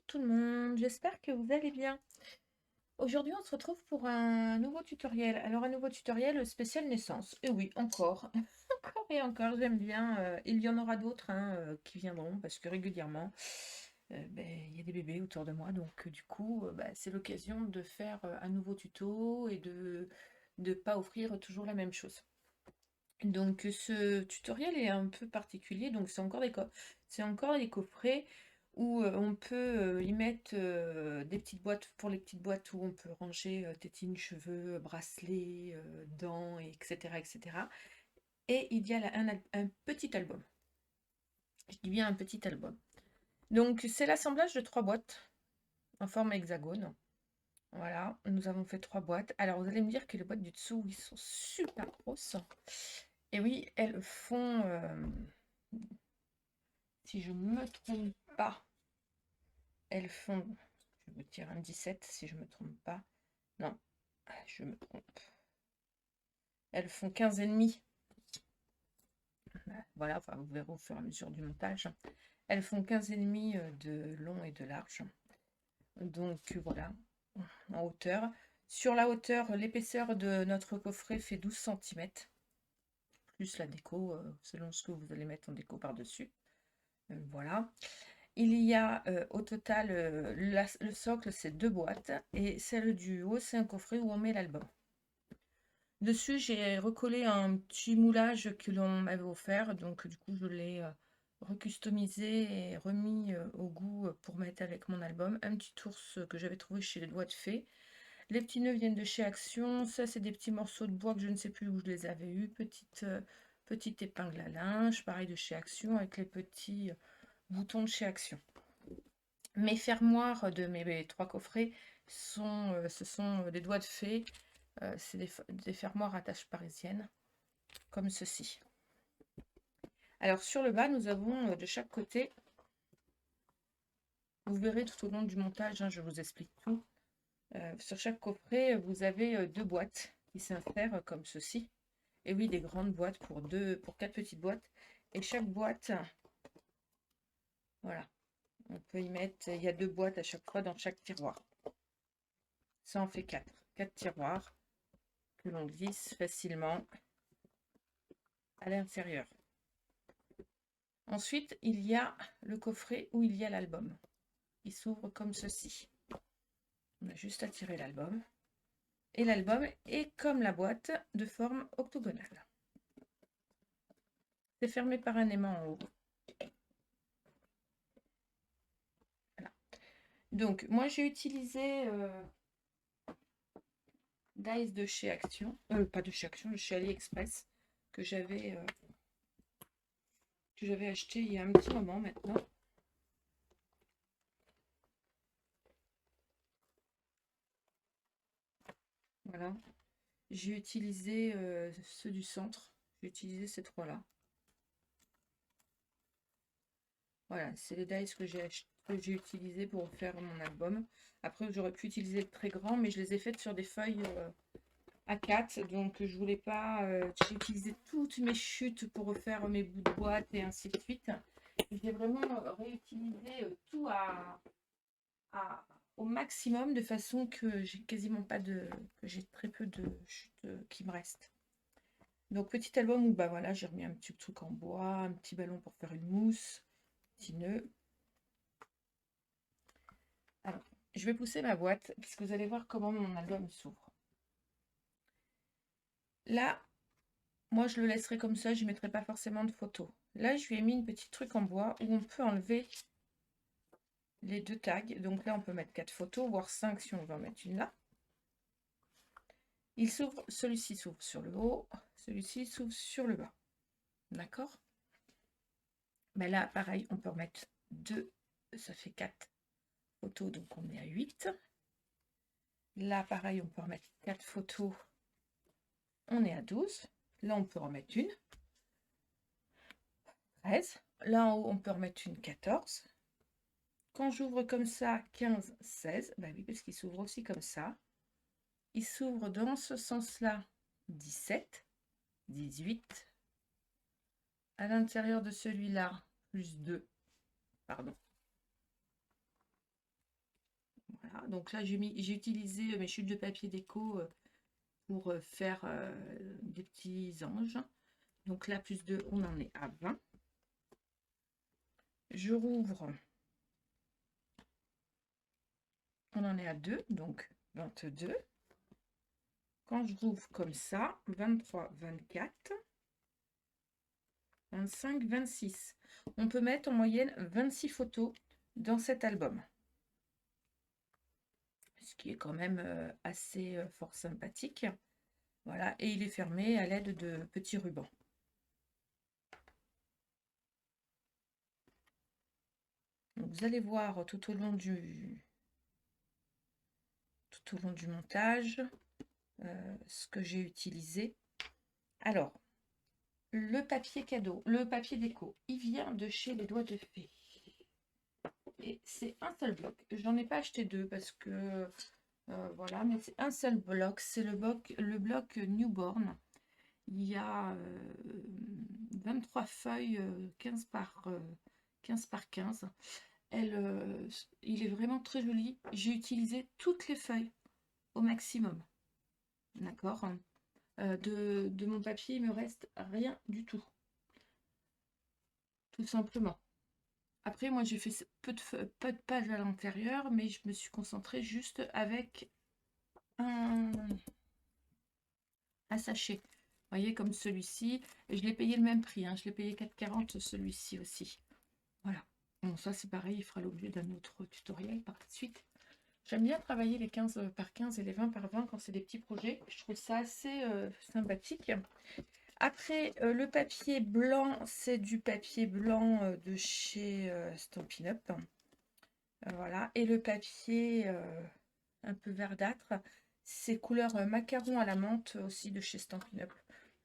tout le monde, j'espère que vous allez bien. Aujourd'hui, on se retrouve pour un nouveau tutoriel. Alors, un nouveau tutoriel spécial naissance. Et oui, encore, encore et encore, j'aime bien. Il y en aura d'autres qui viendront parce que régulièrement, il y a des bébés autour de moi. Donc, du coup, c'est l'occasion de faire un nouveau tuto et de ne pas offrir toujours la même chose. Donc ce tutoriel est un peu particulier, donc c'est encore des coffrets où on peut y mettre des petites boîtes pour les petites boîtes où on peut ranger tétines, cheveux, bracelets, dents, etc., etc. Et il y a là un petit album. Je dis bien un petit album. Donc c'est l'assemblage de 3 boîtes en forme hexagone. Voilà, nous avons fait 3 boîtes. Alors vous allez me dire que les boîtes du dessous, ils sont super grosses. Et oui, elles font, si je ne me trompe pas, elles font, je vais vous dire un 17 si je ne me trompe pas. Non, je me trompe. Elles font 15 et demi. Voilà, enfin, vous verrez au fur et à mesure du montage. Elles font 15 et demi de long et de large. Donc voilà, en hauteur. Sur la hauteur, l'épaisseur de notre coffret fait 12 cm, plus la déco, selon ce que vous allez mettre en déco par-dessus. Voilà. Il y a au total, le socle, c'est 2 boîtes, et celle du haut, c'est un coffret où on met l'album. Dessus, j'ai recollé un petit moulage que l'on m'avait offert, donc du coup, je l'ai recustomisé et remis au goût pour mettre avec mon album. Un petit ours que j'avais trouvé chez les Doigts de Fée. Les petits nœuds viennent de chez Action. Ça, c'est des petits morceaux de bois que je ne sais plus où je les avais eus. Petite épingle à linge, pareil de chez Action, avec les petits boutons de chez Action. Mes fermoirs de mes 3 coffrets ce sont des Doigts de Fée. C'est des fermoirs à taches parisiennes, comme ceci. Alors sur le bas, nous avons de chaque côté, vous verrez tout au long du montage, je vous explique tout. Sur chaque coffret, vous avez 2 boîtes qui s'insèrent comme ceci. Et oui, des grandes boîtes pour 4 petites boîtes. Et chaque boîte, voilà, on peut y mettre, il y a 2 boîtes à chaque fois dans chaque tiroir. Ça en fait 4. 4 tiroirs que l'on glisse facilement à l'intérieur. Ensuite, il y a le coffret où il y a l'album. Il s'ouvre comme ceci. On a juste à tirer l'album. Et l'album est comme la boîte de forme octogonale. C'est fermé par un aimant en haut. Voilà. Donc, moi j'ai utilisé Dice de chez Action. Pas de chez Action, de chez AliExpress. Que j'avais acheté il y a un petit moment maintenant. Voilà. J'ai utilisé ceux du centre. J'ai utilisé ces 3-là. Voilà, c'est les dice que j'ai utilisés pour faire mon album. Après, j'aurais pu utiliser le très grand, mais je les ai faites sur des feuilles A4, donc je voulais pas. J'ai utilisé toutes mes chutes pour refaire mes bouts de boîte et ainsi de suite. J'ai vraiment réutilisé tout au maximum, de façon que j'ai quasiment pas de, que j'ai très peu de chutes qui me restent. Donc petit album où voilà, j'ai remis un petit truc en bois, un petit ballon pour faire une mousse, petit nœud. Alors, je vais pousser ma boîte, puisque vous allez voir comment mon album s'ouvre. Là, moi je le laisserai comme ça, je ne mettrai pas forcément de photos. Là, je lui ai mis une petite truc en bois où on peut enlever les 2 tags. Donc là, on peut mettre 4 photos, voire 5 si on veut en mettre une là. Il s'ouvre, celui-ci s'ouvre sur le haut, celui-ci s'ouvre sur le bas. D'accord? Mais là, pareil, on peut remettre 2, ça fait 4 photos, donc on est à 8. Là, pareil, on peut remettre 4 photos, on est à 12. Là, on peut remettre une, 13. Là, en haut, on peut remettre une, 14. Quand j'ouvre comme ça, 15, 16. Bah oui, parce qu'il s'ouvre aussi comme ça. Il s'ouvre dans ce sens-là, 17, 18. À l'intérieur de celui-là, plus 2. Pardon. Donc là, j'ai utilisé mes chutes de papier déco pour faire des petits anges. Donc là, plus 2, on en est à 20. Je rouvre. On en est à 2, donc 22. Quand je rouvre comme ça, 23, 24, 25, 26. On peut mettre en moyenne 26 photos dans cet album. Ce qui est quand même assez fort sympathique. Voilà, et il est fermé à l'aide de petits rubans. Donc, vous allez voir tout au long du montage ce que j'ai utilisé. Alors, le papier cadeau, le papier déco, il vient de chez Les Doigts de Fée. Et c'est un seul bloc. J'en ai pas acheté deux parce que voilà, mais c'est un seul bloc. C'est le bloc Newborn. Il y a 23 feuilles, 15 par 15. Il est vraiment très joli. J'ai utilisé toutes les feuilles au maximum. D'accord. De mon papier, il me reste rien du tout. Tout simplement. Après, moi, j'ai fait peu de pages à l'intérieur, mais je me suis concentrée juste avec un sachet. Vous voyez, comme celui-ci. Je l'ai payé le même prix. Hein. Je l'ai payé 4,40 celui-ci aussi. Voilà. Bon, ça, c'est pareil. Il fera l'objet d'un autre tutoriel par la suite. J'aime bien travailler les 15 par 15 et les 20 par 20 quand c'est des petits projets. Je trouve ça assez sympathique. Après, le papier blanc, c'est du papier blanc de chez Stampin' Up. Voilà. Et le papier un peu verdâtre, c'est couleur macaron à la menthe aussi de chez Stampin' Up.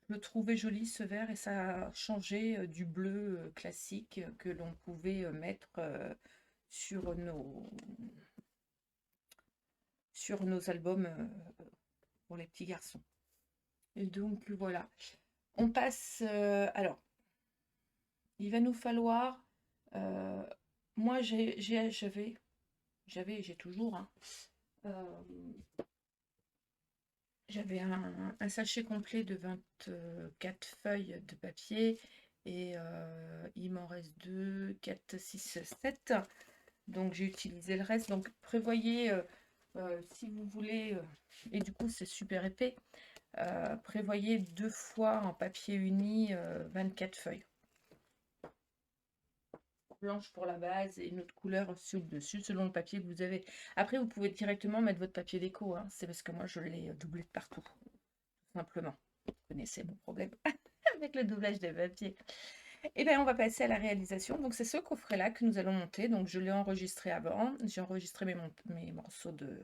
Je le trouvais joli ce vert et ça a changé du bleu classique que l'on pouvait mettre sur nos albums pour les petits garçons. Et donc voilà. On passe. Alors, il va nous falloir. Moi, j'avais, et j'ai toujours. Hein, j'avais un sachet complet de 24 feuilles de papier et il m'en reste 2, 4, 6, 7. Donc j'ai utilisé le reste. Donc prévoyez, si vous voulez, et du coup c'est super épais, prévoyez 2 fois en papier uni 24 feuilles. Blanche pour la base et une autre couleur sur le dessus selon le papier que vous avez. Après vous pouvez directement mettre votre papier déco, hein. C'est parce que moi je l'ai doublé de partout, tout simplement. Vous connaissez mon problème avec le doublage des papiers. Et bien on va passer à la réalisation. Donc c'est ce coffret là que nous allons monter. Donc je l'ai enregistré avant, j'ai enregistré mes morceaux de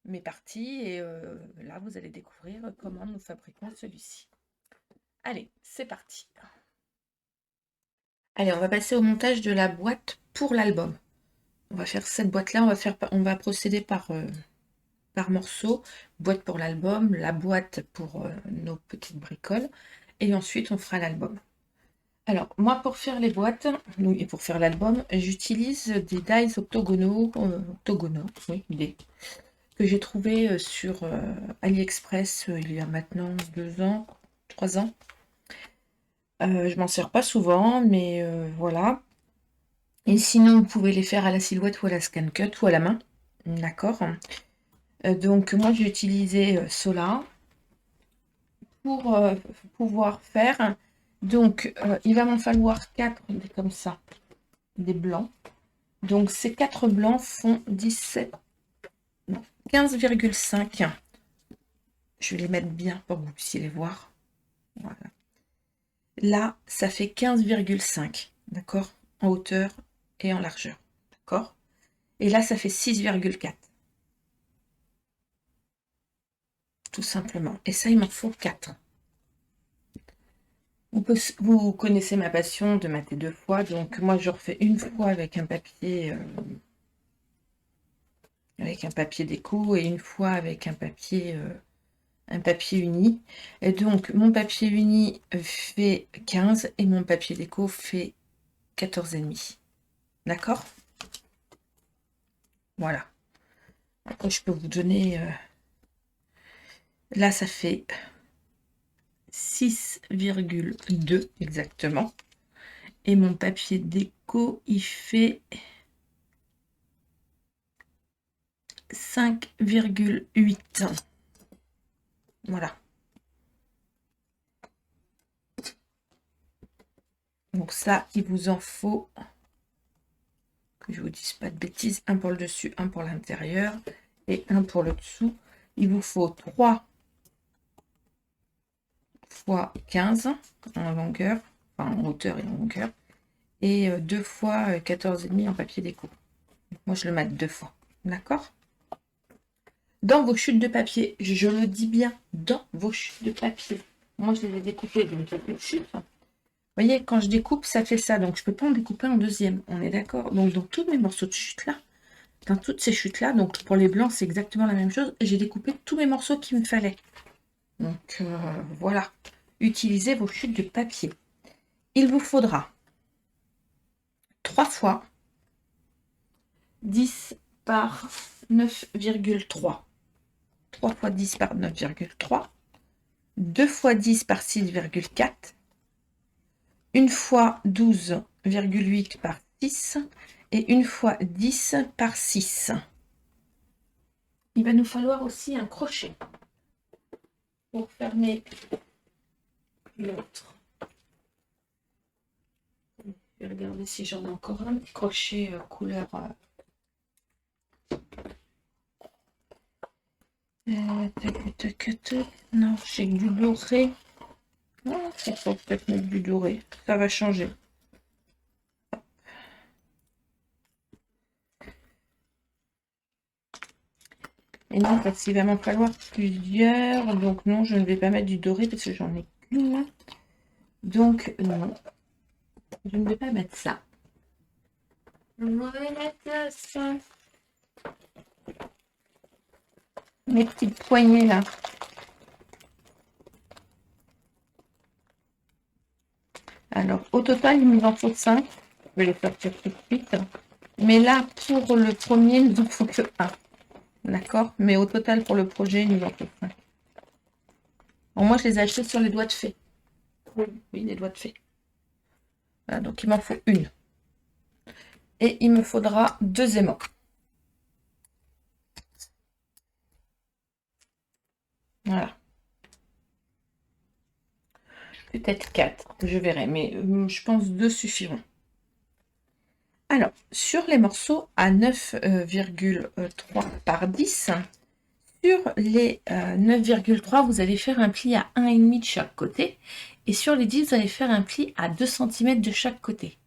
mes parties et là vous allez découvrir comment nous fabriquons celui-ci. Allez, c'est parti. Allez, on va passer au montage de la boîte pour l'album. On va faire cette boîte-là, on va procéder par morceau. Boîte pour l'album, la boîte pour nos petites bricoles. Et ensuite, on fera l'album. Alors, moi, pour faire les boîtes et pour faire l'album, j'utilise des dies octogonaux, oui, que j'ai trouvé sur AliExpress il y a maintenant 2 ans, 3 ans. Je m'en sers pas souvent, mais voilà. Et sinon, vous pouvez les faire à la silhouette ou à la scan cut ou à la main. D'accord. Donc, moi, j'ai utilisé cela pour pouvoir faire. Donc, il va m'en falloir 4 comme ça, des blancs. Donc, ces 4 blancs font 15,5. Je vais les mettre bien pour que vous puissiez les voir. Voilà. Là, ça fait 15,5, d'accord, en hauteur et en largeur, d'accord. Et là, ça fait 6,4. Tout simplement. Et ça, il m'en faut 4. Vous connaissez ma passion de mater 2 fois, donc moi, je refais une fois avec un papier déco et une fois avec un papier uni. Et donc, mon papier uni fait 15 et mon papier déco fait 14,5. D'accord? Voilà. Après, je peux vous donner... là, ça fait 6,2 exactement. Et mon papier déco, il fait 5,8. Voilà. Donc ça, il vous en faut, que je vous dise pas de bêtises, un pour le dessus, un pour l'intérieur et un pour le dessous. Il vous faut 3 fois 15 en longueur, enfin en hauteur et en longueur, et 2 fois 14,5 en papier déco. Moi, je le mate 2 fois. D'accord? Dans vos chutes de papier, je le dis bien, dans vos chutes de papier. Moi, je les ai découpées, donc il y a plus de chutes. Vous voyez, quand je découpe, ça fait ça. Donc, je ne peux pas en découper en deuxième. On est d'accord? Donc, dans tous mes morceaux de chute-là, dans toutes ces chutes-là, donc pour les blancs, c'est exactement la même chose. J'ai découpé tous mes morceaux qu'il me fallait. Donc, voilà. Utilisez vos chutes de papier. Il vous faudra 3 fois 10 par 9,3. 3 fois 10 par 9,3. 2 fois 10 par 6,4. 1 fois 12,8 par 6 et 1 fois 10 par 6. Il va nous falloir aussi un crochet pour fermer l'autre. Je vais regarder si j'en ai encore un petit crochet couleur. Non, j'ai du doré. Oh, il faut peut-être mettre du doré. Ça va changer. Et non, parce qu'il va m'en falloir plusieurs. Donc non, je ne vais pas mettre du doré parce que j'en ai qu'une. Donc non, je ne vais pas mettre ça. Je vais mettre ça. Mes petites poignées là. Alors, au total, il nous en faut 5. Je vais les sortir tout de suite. Mais là, pour le premier, il nous en faut que 1. D'accord? Mais au total, pour le projet, il nous en faut 5. Bon, moi, je les ai achetés sur les doigts de fée. Oui, les doigts de fée. Voilà, donc il m'en faut une. Et il me faudra 2 aimants. Voilà. Peut-être 4, je verrai, mais je pense 2 suffiront. Alors, sur les morceaux à 9,3 par 10, sur les 9,3, vous allez faire un pli à 1,5 de chaque côté. Et sur les 10, vous allez faire un pli à 2 cm de chaque côté,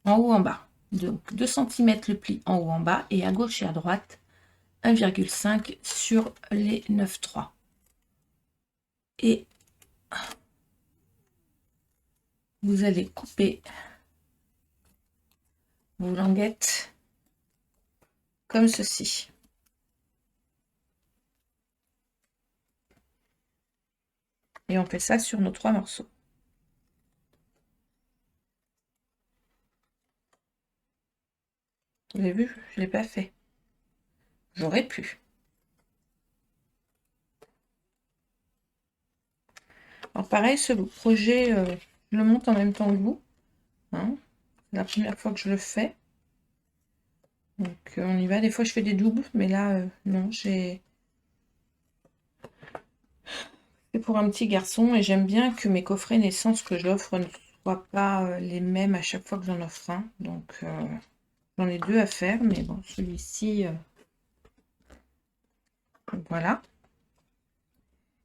en haut, en bas. Donc 2 cm le pli en haut, en bas, et à gauche et à droite, 1,5 sur les 9,3. Et vous allez couper vos languettes comme ceci. Et on fait ça sur nos 3 morceaux. Vous avez vu, je ne l'ai pas fait. J'aurais pu. Alors pareil, ce projet, je le monte en même temps que vous. Hein. C'est la première fois que je le fais. Donc on y va. Des fois je fais des doubles, mais là, non, c'est pour un petit garçon. Et j'aime bien que mes coffrets naissance que j'offre ne soient pas les mêmes à chaque fois que j'en offre un. Donc j'en ai 2 à faire, mais bon, celui-ci, voilà.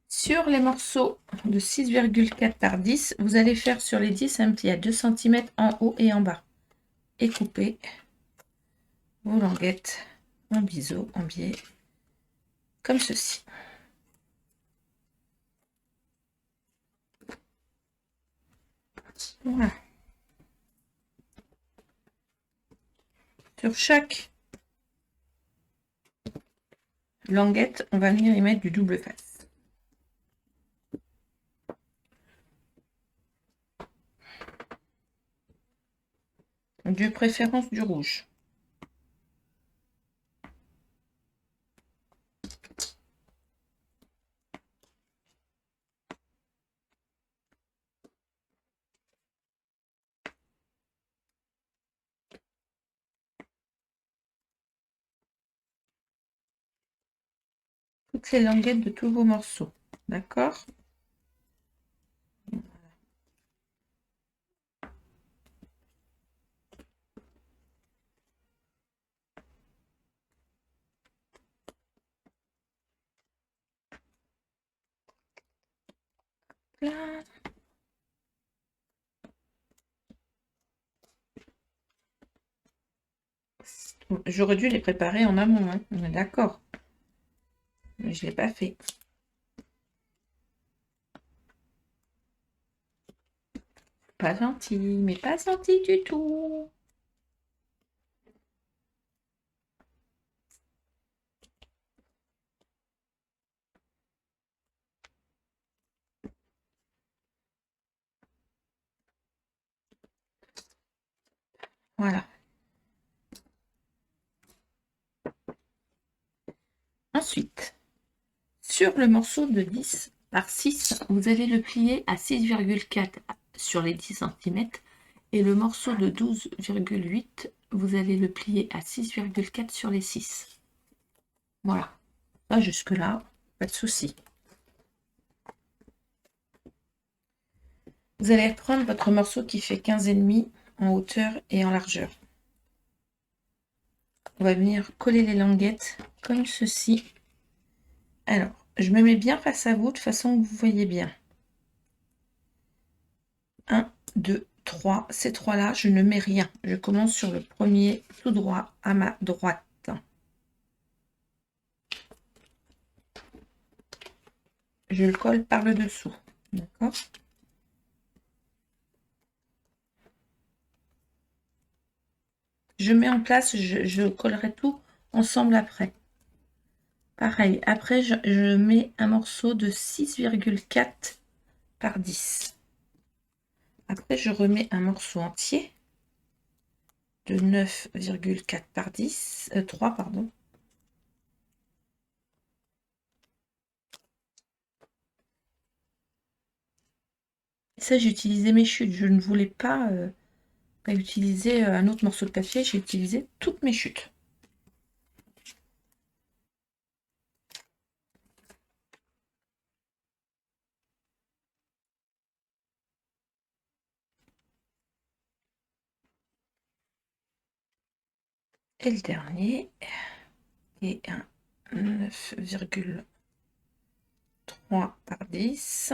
Sur les morceaux de 6,4 par 10, vous allez faire sur les 10 un pli à 2 cm en haut et en bas. Et couper vos languettes en biseau, en biais, comme ceci. Voilà. Sur chaque languette, on va venir y mettre du double face. De préférence du rouge. toutes les languettes de tous vos morceaux. D'accord? Là. J'aurais dû les préparer en amont, hein, on est d'accord. Mais je ne l'ai pas fait. Pas gentil, mais pas gentil du tout. Voilà. Ensuite, sur le morceau de 10 par 6, vous allez le plier à 6,4 sur les 10 cm. Et le morceau de 12,8, vous allez le plier à 6,4 sur les 6. Voilà. Là, jusque-là, pas de souci. Vous allez prendre votre morceau qui fait 15,5 en hauteur et en largeur. On va venir coller les languettes comme ceci. Alors, je me mets bien face à vous de façon que vous voyez bien. 1, 2, 3. Ces trois-là, je ne mets rien. Je commence sur le premier tout droit à ma droite. Je le colle par le dessous. D'accord? Je mets en place, je collerai tout ensemble après. Pareil, après je mets un morceau de 6,4 par 10. Après je remets un morceau entier de 9,4 par 10, 3 pardon. Ça j'ai utilisé mes chutes, je ne voulais pas utiliser un autre morceau de papier, j'ai utilisé toutes mes chutes. Et le dernier est un 9,3 par 10.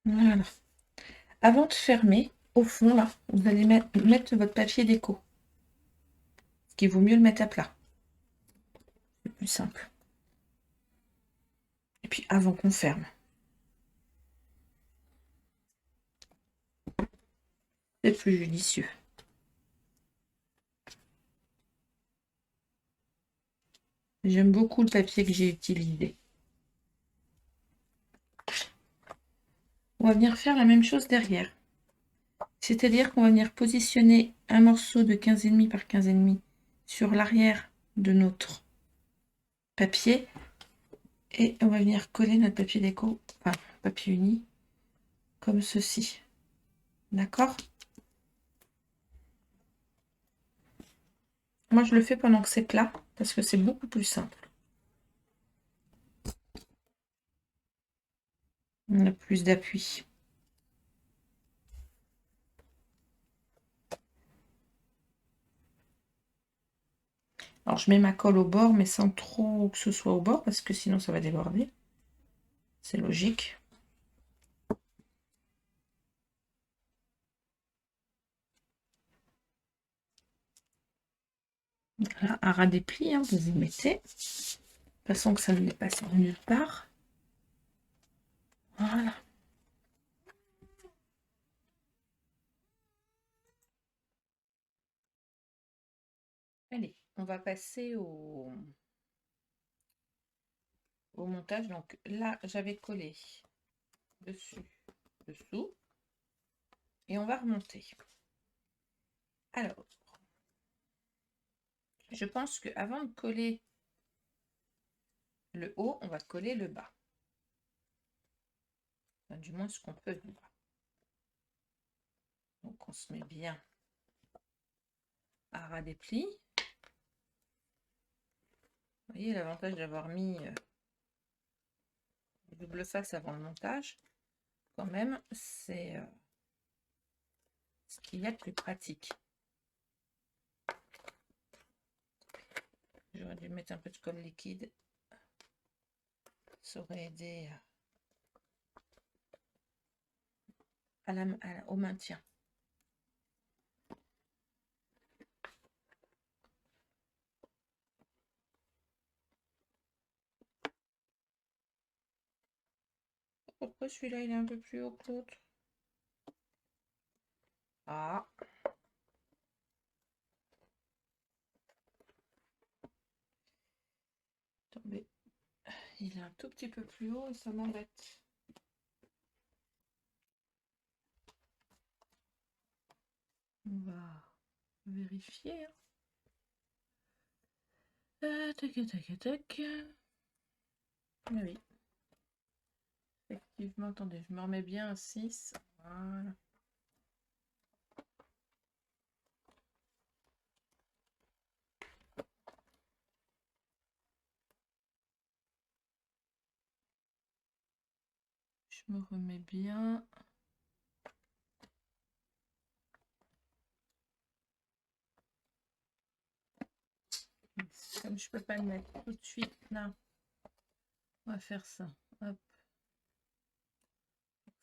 Voilà. Avant de fermer, au fond, là, vous allez mettre votre papier déco. Ce qui vaut mieux le mettre à plat. C'est plus simple. Et puis avant qu'on ferme. C'est plus judicieux. J'aime beaucoup le papier que j'ai utilisé. On va venir faire la même chose derrière. C'est-à-dire qu'on va venir positionner un morceau de 15,5 par 15,5 sur l'arrière de notre papier. Et on va venir coller notre papier déco, enfin papier uni, comme ceci. D'accord? Moi, je le fais pendant que c'est plat, parce que c'est beaucoup plus simple. On a plus d'appui. Alors, je mets ma colle au bord, mais sans trop que ce soit au bord, parce que sinon, ça va déborder. C'est logique. Voilà, à ras des plis, hein, vous y mettez. De toute façon, que ça ne dépasse nulle part. Voilà. Allez, on va passer au montage. Donc là, j'avais collé dessus, dessous. Et on va remonter. Alors, je pense qu'avant de coller le haut, on va coller le bas. Enfin, du moins ce qu'on peut le bas. Donc on se met bien à ras des plis. Vous voyez l'avantage d'avoir mis double face avant le montage, quand même, c'est ce qu'il y a de plus pratique. J'aurais dû mettre un peu de colle liquide. Ça aurait aidé au maintien. Pourquoi celui-là il est un peu plus haut que l'autre? Ah, attendez, il est un tout petit peu plus haut et ça m'embête. On va vérifier. Tac, tac, tac. Oui. Effectivement, attendez, je me remets bien à 6. Voilà. Je me remets bien. Comme je peux pas le mettre tout de suite là, on va faire ça. Hop.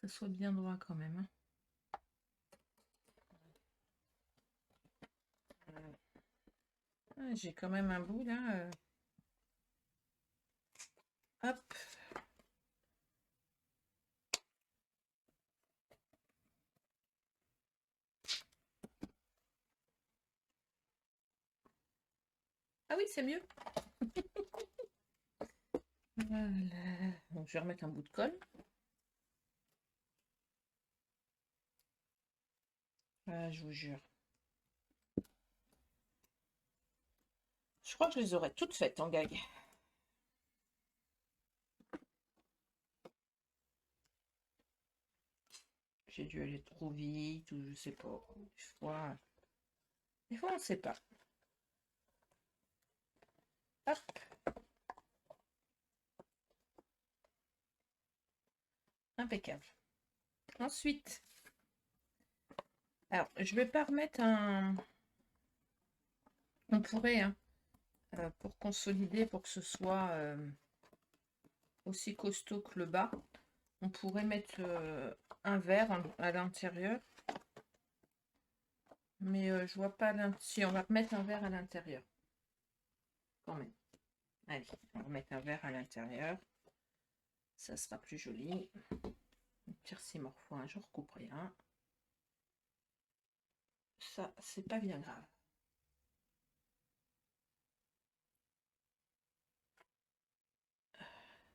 Que ça soit bien droit quand même. Ah, j'ai quand même un bout là. Hop. Ah oui, c'est mieux. Voilà. Donc je vais remettre un bout de colle. Ah, je vous jure. Je crois que je les aurais toutes faites en gag. J'ai dû aller trop vite ou je sais pas. Des fois on ne sait pas. Hop. Impeccable. Ensuite, alors je vais pas remettre un. On pourrait, hein, pour consolider, pour que ce soit aussi costaud que le bas, on pourrait mettre un verre à l'intérieur. Mais je vois pas si on va remettre un verre à l'intérieur. Quand même. Allez, on va mettre un verre à l'intérieur. Ça sera plus joli. Un tiercé morpho, je recoupe rien. Ça, c'est pas bien grave.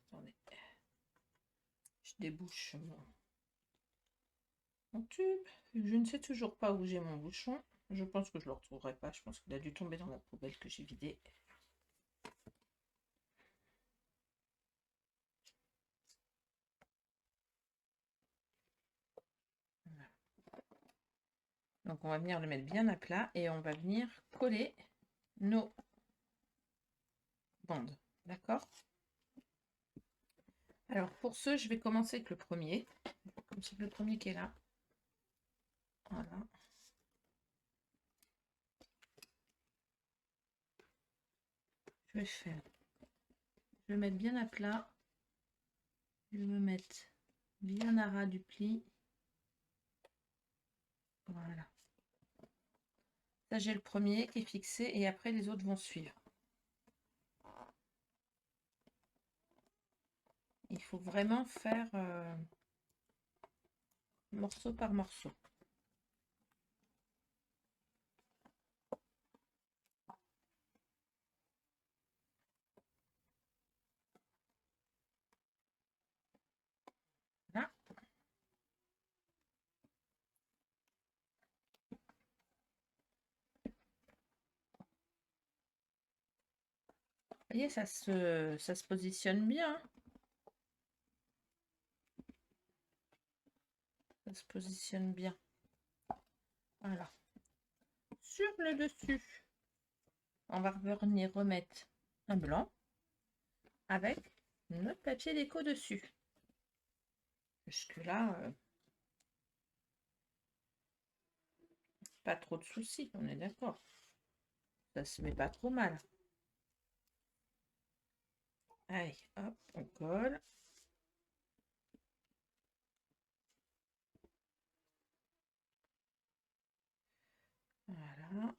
Attendez. Je débouche mon tube. Je ne sais toujours pas où j'ai mon bouchon. Je pense que je le retrouverai pas. Je pense qu'il a dû tomber dans la poubelle que j'ai vidée. Voilà. Donc on va venir le mettre bien à plat et on va venir coller nos bandes. D'accord? Alors pour ce, je vais commencer avec le premier. Comme c'est le premier qui est là. Voilà. Je vais faire. Je vais mettre bien à plat. Je vais me mettre bien à ras du pli. Voilà. Ça, j'ai le premier qui est fixé et après les autres vont suivre. Il faut vraiment faire morceau par morceau. Voilà. Vous voyez, ça se positionne bien, hein. Ça se positionne bien. Voilà. Sur le dessus, on va venir remettre un blanc avec notre papier déco dessus. Jusque-là, pas trop de soucis, on est d'accord. Ça se met pas trop mal. Allez, hop, on colle. Voilà.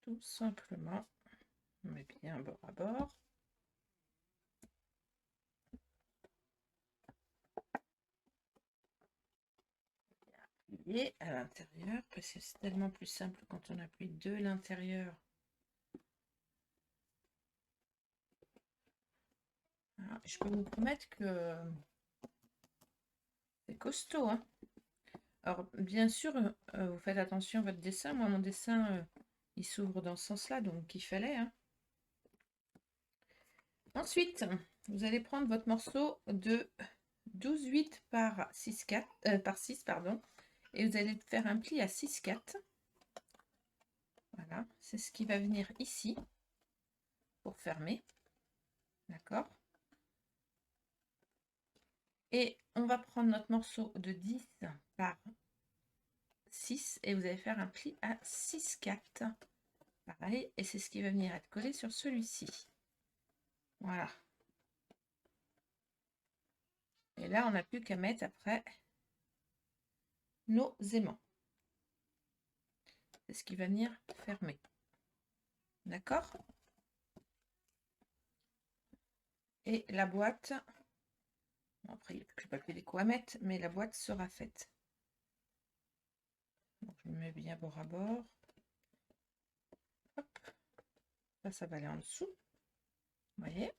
Tout simplement, on met bien bord à bord. Et à l'intérieur, parce que c'est tellement plus simple quand on appuie de l'intérieur. Je peux vous promettre que c'est costaud, hein. Alors, bien sûr, vous faites attention à votre dessin. Moi, mon dessin, il s'ouvre dans ce sens-là, donc il fallait, hein. Ensuite, vous allez prendre votre morceau de 12,8 par 6,4, par 6, pardon, et vous allez faire un pli à 6,4. Voilà, c'est ce qui va venir ici pour fermer. D'accord? Et on va prendre notre morceau de 10 par 6 et vous allez faire un pli à 6,4. Pareil, et c'est ce qui va venir être collé sur celui-ci. Voilà. Et là, on n'a plus qu'à mettre après nos aimants. C'est ce qui va venir fermer. D'accord? Et la boîte, bon, après il n'y a plus que le papier déco à mettre, mais la boîte sera faite. Donc, je me mets bien bord à bord. Hop. Ça va aller en dessous. Vous voyez?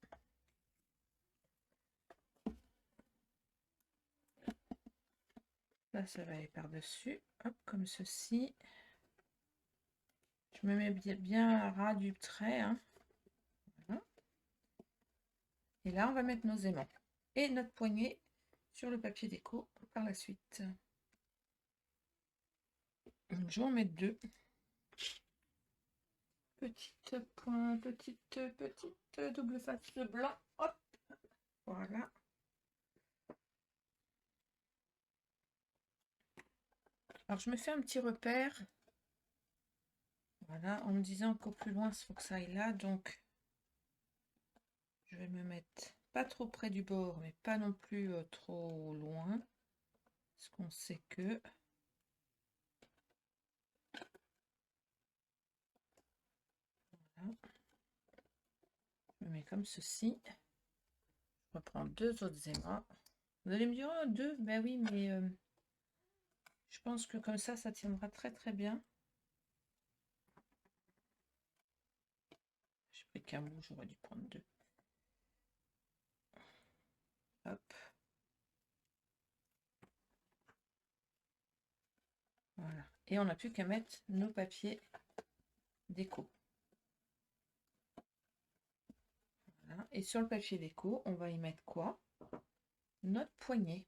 Là, ça va aller par-dessus. Hop, comme ceci. Je me mets bien à ras du trait, hein. Voilà. Et là, on va mettre nos aimants. Et notre poignée sur le papier déco par la suite. Donc, je vais en mettre deux. Petite pointe, petite double face blanc. Hop, voilà. Alors, je me fais un petit repère. Voilà, en me disant qu'au plus loin, il faut que ça aille là. Donc, je vais me mettre pas trop près du bord, mais pas non plus trop loin. Parce qu'on sait que... Voilà. Je me mets comme ceci. Je reprends deux autres aimants. Vous allez me dire, oh, deux, ben oui, mais je pense que comme ça tiendra très très bien. J'ai pris qu'un bout, j'aurais dû prendre deux. Hop. Voilà. Et on n'a plus qu'à mettre nos papiers déco. Voilà. Et sur le papier déco, on va y mettre quoi? Notre poignée.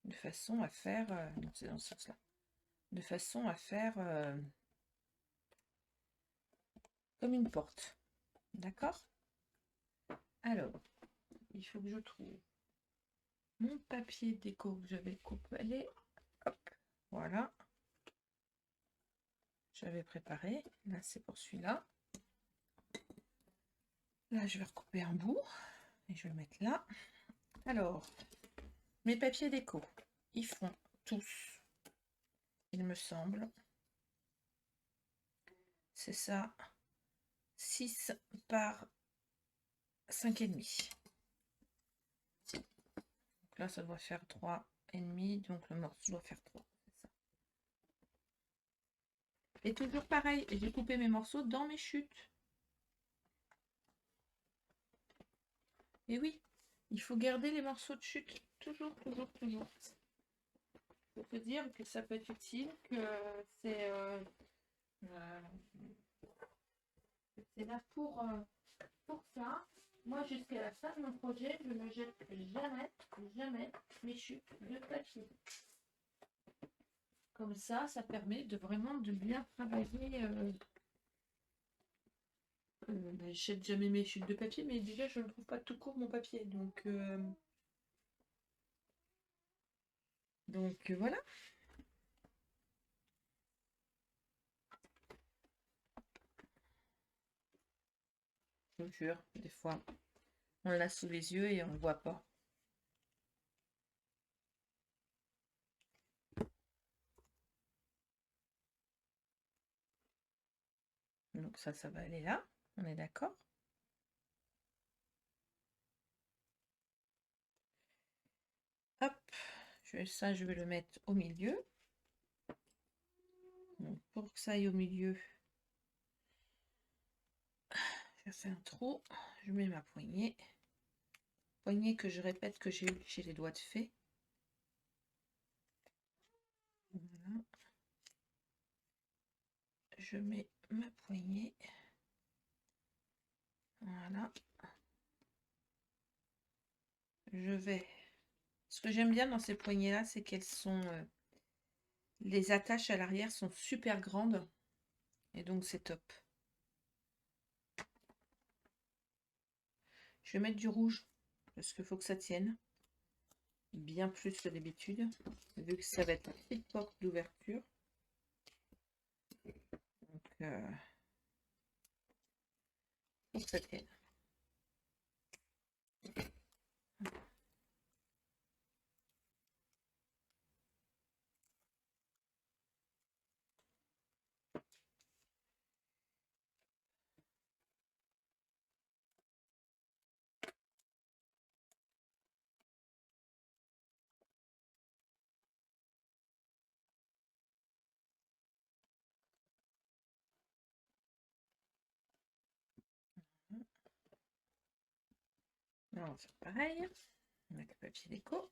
De façon à faire... non, c'est dans ce sens-là. De façon à faire comme une porte. D'accord? Alors, il faut que je trouve mon papier déco que j'avais coupé. Hop, voilà. J'avais préparé. Là, c'est pour celui-là. Là, je vais recouper un bout. Et je vais le mettre là. Alors, mes papiers déco, ils font tous, il me semble, c'est ça, 6 par 5,5. Donc là, ça doit faire 3,5, donc le morceau doit faire 3. C'est ça. Et toujours pareil, j'ai coupé mes morceaux dans mes chutes. Et oui, il faut garder les morceaux de chute, toujours, toujours, toujours. Pour te dire que ça peut être utile, que c'est euh, c'est là pour ça. Moi, jusqu'à la fin de mon projet, je ne jette jamais mes chutes de papier. Comme ça permet de vraiment de bien travailler. Je jette jamais mes chutes de papier, mais déjà, je ne trouve pas tout court mon papier. Donc voilà. Je vous jure, des fois, on l'a sous les yeux et on ne le voit pas. Donc ça va aller là. On est d'accord? Hop, ça, je vais le mettre au milieu. Donc, pour que ça aille au milieu, je fais un trou. Je mets ma poignée. Poignée que je répète que j'ai eu chez les doigts de fée. Voilà. Je mets ma poignée. Voilà. Je vais... Ce que j'aime bien dans ces poignées-là, c'est qu'elles sont... les attaches à l'arrière sont super grandes. Et donc, c'est top. Je vais mettre du rouge. Parce qu'il faut que ça tienne. Bien plus que d'habitude. Vu que ça va être une petite porte d'ouverture. Donc, pour que ça tienne. Là, on va faire pareil. Avec le papier déco.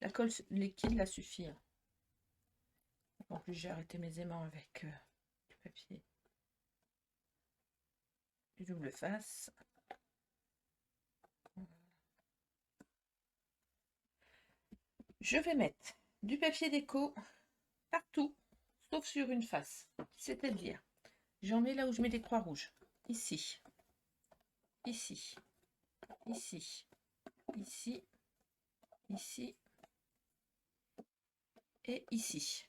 La colle liquide, là, suffit. En plus, j'ai arrêté mes aimants avec du papier du double face. Je vais mettre du papier déco partout, sauf sur une face. C'est-à-dire, j'en mets là où je mets des croix rouges. Ici, ici, ici, ici, ici et ici.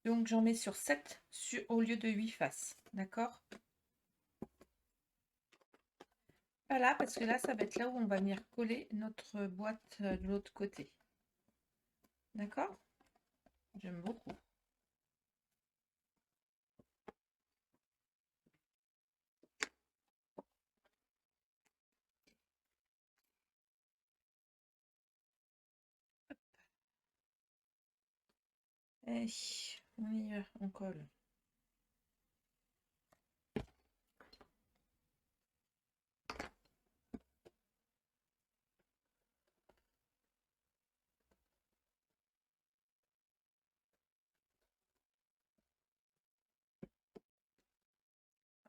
Donc, j'en mets sur 7 au lieu de 8 faces. D'accord? Voilà, parce que là, ça va être là où on va venir coller notre boîte de l'autre côté. D'accord? J'aime beaucoup. Allez, on y va, on colle.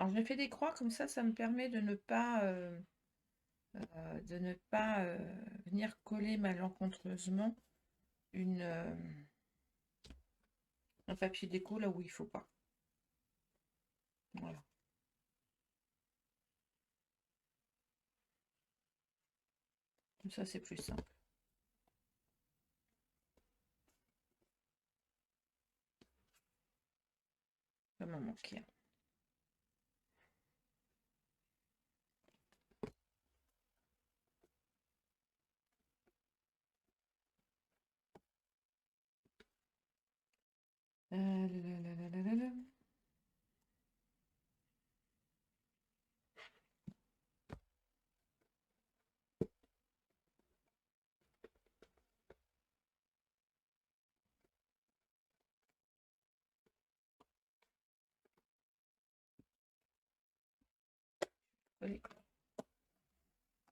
Alors, je fais des croix comme ça me permet de ne pas, venir coller malencontreusement un papier déco là où il faut pas. Voilà. Comme ça, c'est plus simple. Ça m'a manqué.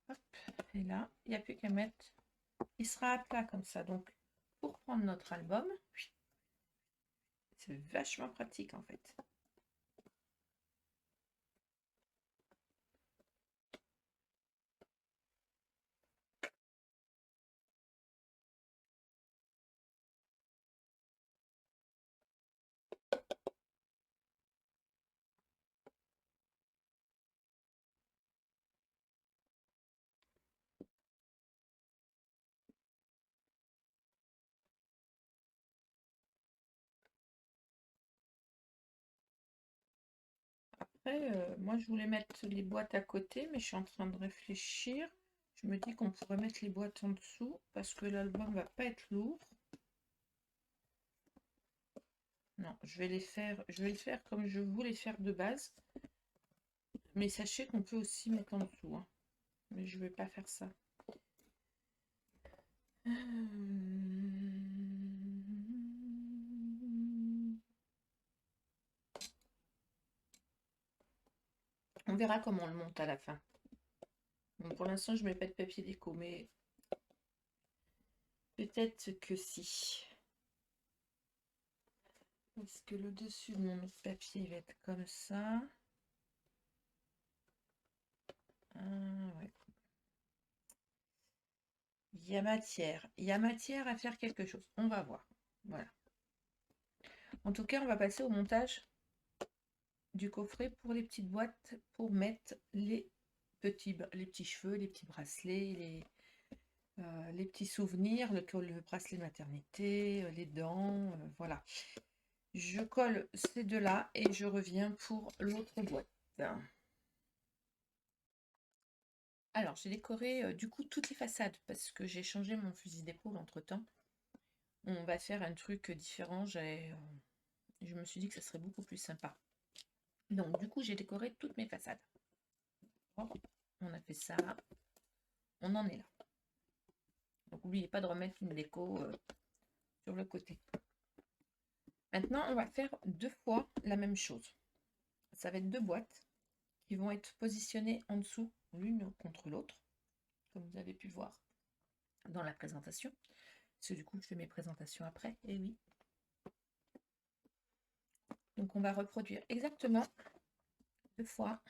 Hop, et là, il n'y a plus qu'à mettre il sera à plat comme ça. Donc, pour prendre notre album, c'est vachement pratique en fait. Après, moi je voulais mettre les boîtes à côté, mais je suis en train de réfléchir. Je me dis qu'on pourrait mettre les boîtes en dessous parce que l'album va pas être lourd. Non, je vais le faire comme je voulais faire de base. Mais sachez qu'on peut aussi mettre en dessous, hein. Mais je vais pas faire ça. On verra comment on le monte à la fin. Bon, pour l'instant, je mets pas de papier déco, mais peut-être que si. Est-ce que le dessus de mon autre papier va être comme ça? Ouais. Il y a matière à faire quelque chose. On va voir. Voilà. En tout cas, on va passer au montage du coffret pour les petites boîtes pour mettre les petits cheveux, les petits bracelets, les petits souvenirs, le bracelet maternité, les dents, voilà. Je colle ces deux-là et je reviens pour l'autre boîte. Alors, j'ai décoré du coup toutes les façades parce que j'ai changé mon fusil d'épaule entre-temps. On va faire un truc différent. Je me suis dit que ça serait beaucoup plus sympa. Donc, du coup, j'ai décoré toutes mes façades. Bon, on a fait ça. On en est là. Donc, n'oubliez pas de remettre une déco sur le côté. Maintenant, on va faire 2 fois la même chose. Ça va être 2 boîtes qui vont être positionnées en dessous, l'une contre l'autre, comme vous avez pu voir dans la présentation. Parce que du coup, je fais mes présentations après, et oui. Donc, on va reproduire exactement 2 fois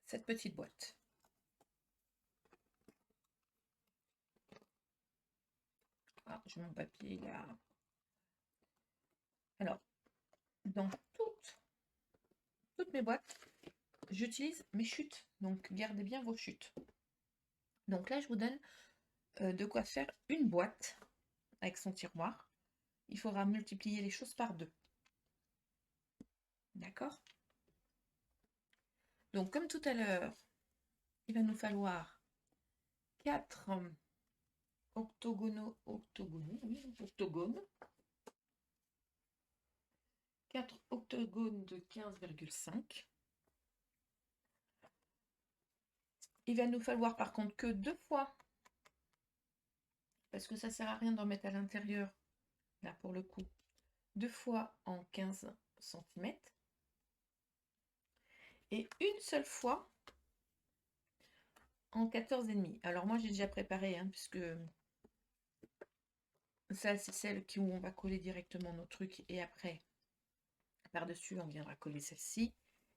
cette petite boîte. Ah, j'ai mon papier là. Alors, dans toutes mes boîtes, j'utilise mes chutes. Donc, gardez bien vos chutes. Donc là, je vous donne de quoi faire une boîte avec son tiroir. Il faudra multiplier les choses par 2. D'accord? Donc, comme tout à l'heure, il va nous falloir 4 octogones. 4 octogones de 15,5. Il va nous falloir par contre que 2 fois, parce que ça sert à rien d'en mettre à l'intérieur, là pour le coup, 2 fois en 15 cm. Et une seule fois en 14,5. Alors moi j'ai déjà préparé, hein, puisque ça c'est celle où on va coller directement nos trucs et après par-dessus on viendra coller celle-ci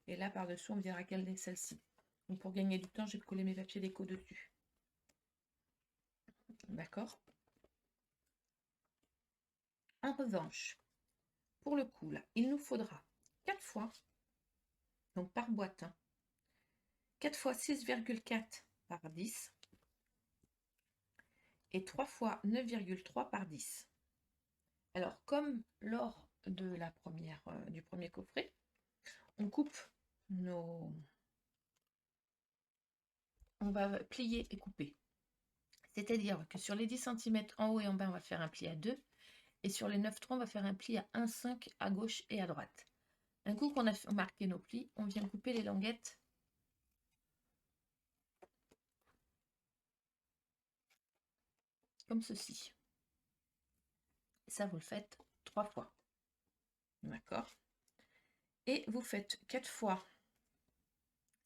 et là par-dessus on viendra coller celle-ci. Donc pour gagner du temps, je vais coller mes papiers déco dessus. D'accord? En revanche, pour le coup là, il nous faudra 4 fois, donc par boîte, hein, 4 fois 6,4 par 10 et 3 fois 9,3 par 10. Alors, comme lors de la du premier coffret, on coupe on va plier et couper. C'est-à-dire que sur les 10 cm en haut et en bas, on va faire un pli à 2. Et sur les 9,3, on va faire un pli à 1,5 à gauche et à droite. Un coup qu'on a marqué nos plis, on vient couper les languettes comme ceci. Ça, vous le faites 3 fois. D'accord? Et vous faites 4 fois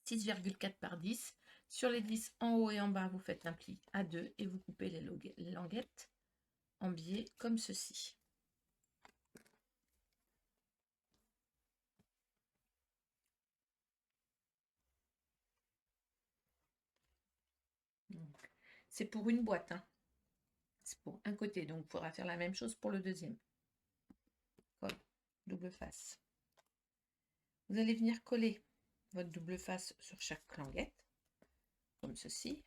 6,4 par 10. Sur les 10 en haut et en bas, vous faites un pli à 2 et vous coupez les languettes en biais comme ceci. C'est pour une boîte, hein. C'est pour un côté, donc il faudra faire la même chose pour le deuxième. Colle, double face. Vous allez venir coller votre double face sur chaque languette, comme ceci.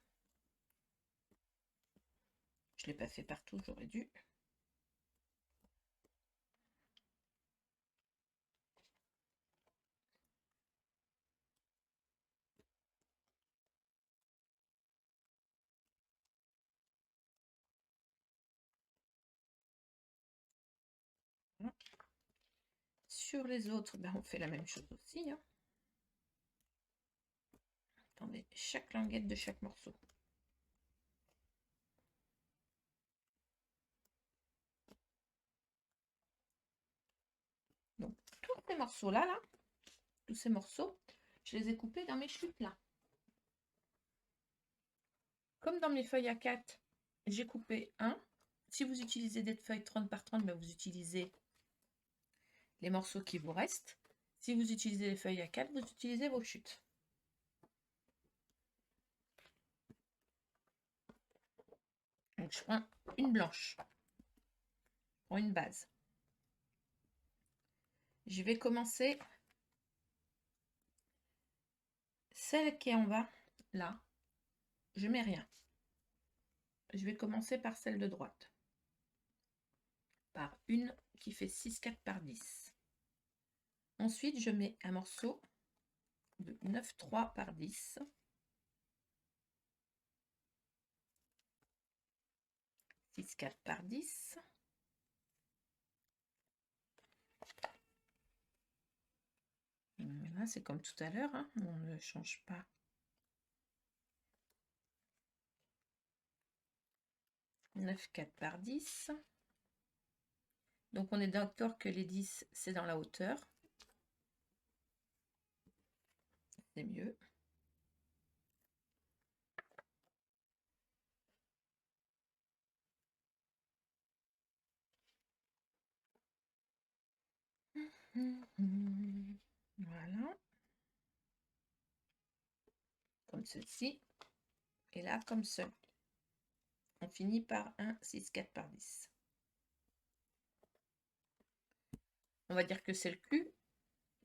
Je ne l'ai pas fait partout, j'aurais dû. Sur les autres, ben, on fait la même chose aussi, hein. Attendez, chaque languette de chaque morceau. Donc, tous ces morceaux-là, tous ces morceaux, je les ai coupés dans mes chutes là. Comme dans mes feuilles A4, j'ai coupé un. Si vous utilisez des feuilles 30 par 30, ben vous utilisez les morceaux qui vous restent. Si vous utilisez les feuilles A4, vous utilisez vos chutes. Donc, je prends une blanche. Je prends une base. Je vais commencer celle qui est en bas, là. Je mets rien. Je vais commencer par celle de droite. Par une qui fait 6,4 par 10. Ensuite, je mets un morceau de 9,3 par 10. 6,4 par 10. Là, c'est comme tout à l'heure, hein, on ne change pas. « 9,4 par 10. Donc, on est d'accord que les 10, c'est dans la hauteur. C'est mieux. Voilà. Comme ceci. Et là, comme ça. On finit par un 6,4 par 10. On va dire que c'est le cul.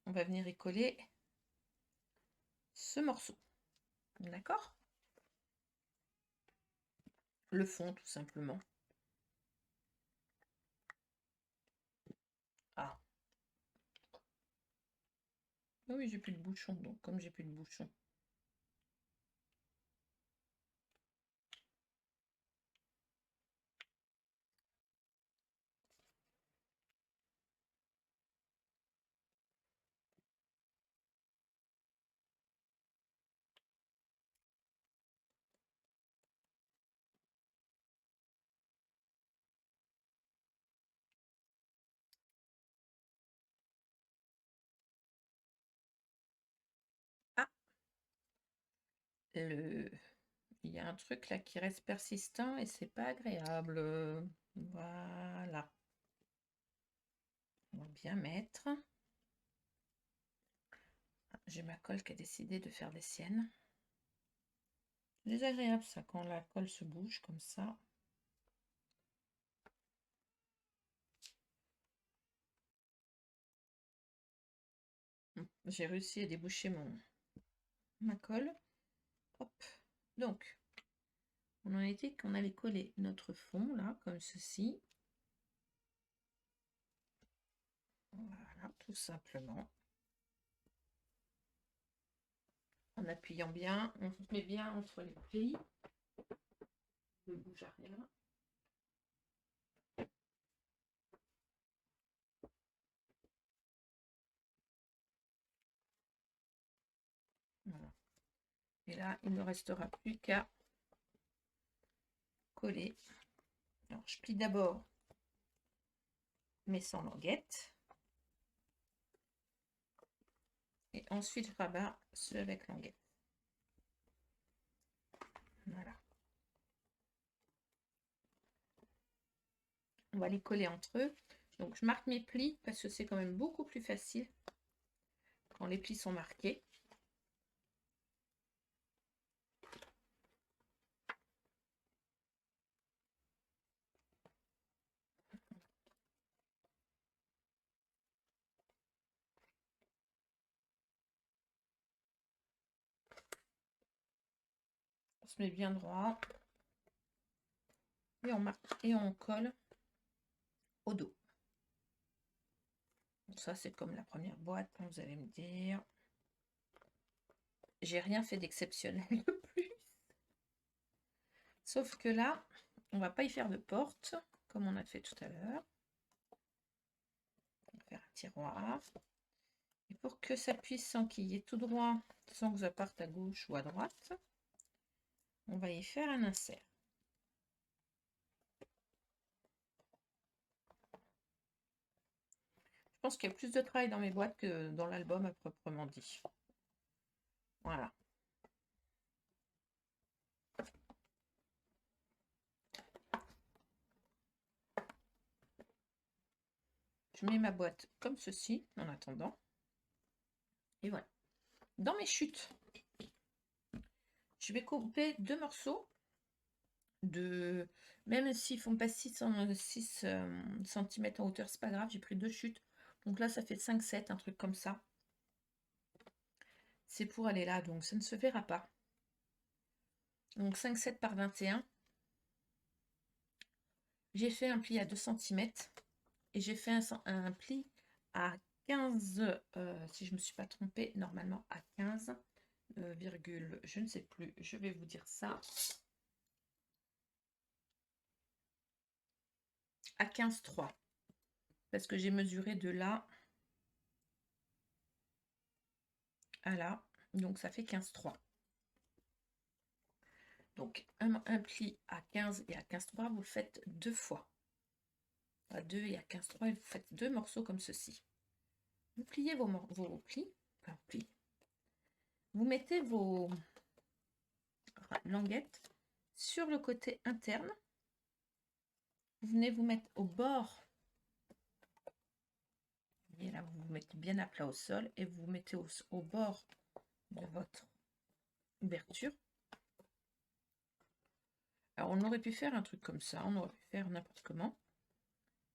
On va venir y coller ce morceau. D'accord? Le fond, tout simplement. Ah. Ah oui, j'ai plus de bouchon. Donc, comme j'ai plus de bouchon. Ah. Il y a un truc là qui reste persistant et c'est pas agréable. Voilà. On va bien mettre. J'ai ma colle qui a décidé de faire des siennes. C'est désagréable ça quand la colle se bouge comme ça. J'ai réussi à déboucher ma colle. Hop. Donc, on en était qu'on allait coller notre fond là, comme ceci. Voilà, tout simplement. En appuyant bien, on se met bien entre les plis. Ne bouge à rien. Voilà. Et là, il ne restera plus qu'à coller. Alors, je plie d'abord mes 100 languettes. Et ensuite, je rabats ceux avec languettes. On va les coller entre eux. Donc je marque mes plis parce que c'est quand même beaucoup plus facile quand les plis sont marqués. On se met bien droit. Et on marque et on colle au dos. Donc ça c'est comme la première boîte, vous allez me dire. J'ai rien fait d'exceptionnel de plus. Sauf que là, on va pas y faire de porte, comme on a fait tout à l'heure. On va faire un tiroir. Et pour que ça puisse s'enquiller tout droit, sans que ça parte à gauche ou à droite, on va y faire un insert. Je pense qu'il y a plus de travail dans mes boîtes que dans l'album à proprement dit. Voilà. Je mets ma boîte comme ceci en attendant. Et voilà. Dans mes chutes, je vais couper 2 morceaux de... Même s'ils font pas 6 cm en hauteur, c'est pas grave, j'ai pris 2 chutes. Donc là, ça fait 5-7, un truc comme ça. C'est pour aller là, donc ça ne se verra pas. Donc 5-7 par 21. J'ai fait un pli à 2 cm et j'ai fait un pli à 15, si je ne me suis pas trompée, normalement à 15, virgule, je ne sais plus, je vais vous dire ça. À 15,3. Parce que j'ai mesuré de là à là, donc ça fait 15,3. Donc un pli à 15 et à 15,3, vous le faites 2 fois. À 2 et à 15,3, et vous faites 2 morceaux comme ceci. Vous pliez vos plis, enfin plis. Vous mettez vos languettes sur le côté interne. Vous venez vous mettre au bord. Et là, vous vous mettez bien à plat au sol et vous vous mettez au bord de votre ouverture. Alors, on aurait pu faire un truc comme ça, on aurait pu faire n'importe comment.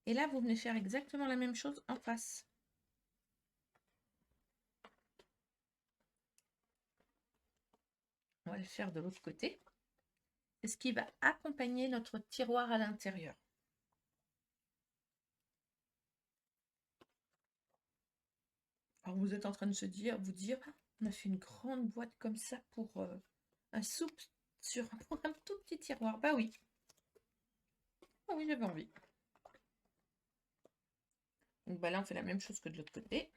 Et là, vous venez faire exactement la même chose en face. On va le faire de l'autre côté. C'est ce qui va accompagner notre tiroir à l'intérieur. Alors, vous êtes en train de vous dire, on a fait une grande boîte comme ça pour un soupe pour un tout petit tiroir. Bah oui. Ah oui, j'avais envie. Donc bah là, on fait la même chose que de l'autre côté.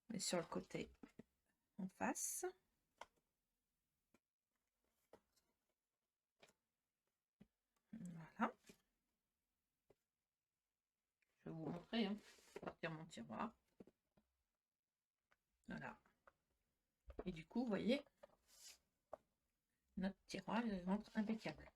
Mais sur le côté en face. Voilà. Je vais vous montrer, hein. Je vais partir mon tiroir. Voilà. Et du coup, vous voyez, notre tiroir rentre impeccable.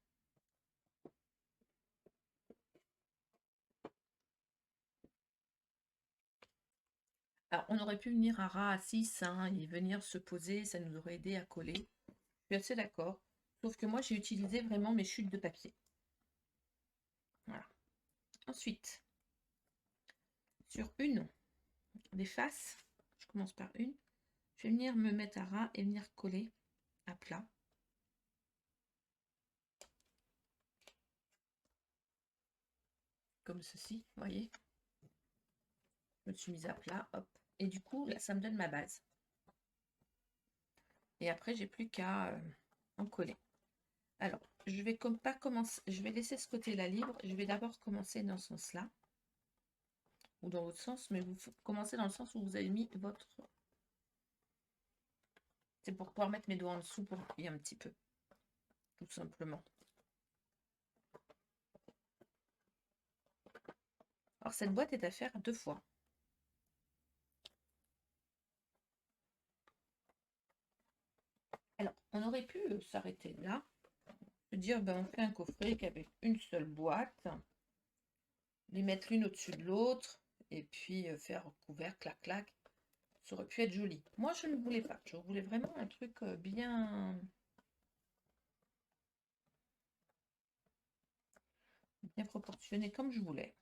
Alors, on aurait pu venir à ras à 6 hein, et venir se poser, ça nous aurait aidé à coller. Je suis assez d'accord. Sauf que moi, j'ai utilisé vraiment mes chutes de papier. Voilà. Ensuite, sur une des faces, je commence par une, je vais venir me mettre à ras et venir coller à plat. Comme ceci, vous voyez. Je me suis mise à plat, hop. Et du coup, là, ça me donne ma base. Et après, j'ai plus qu'à en coller. Alors, je vais comme pas commencer, je vais laisser ce côté-là libre. Je vais d'abord commencer dans ce sens-là. Ou dans l'autre sens, mais vous commencez dans le sens où vous avez mis votre... C'est pour pouvoir mettre mes doigts en dessous pour appuyer un petit peu. Tout simplement. Alors, cette boîte est à faire 2 fois. Alors, on aurait pu s'arrêter là. Se dire, ben, on fait un coffret qu'avec une seule boîte. les mettre l'une au-dessus de l'autre et puis faire couvert, clac, clac. Ça aurait pu être joli. Moi, je ne voulais pas. Je voulais vraiment un truc bien proportionné comme je voulais.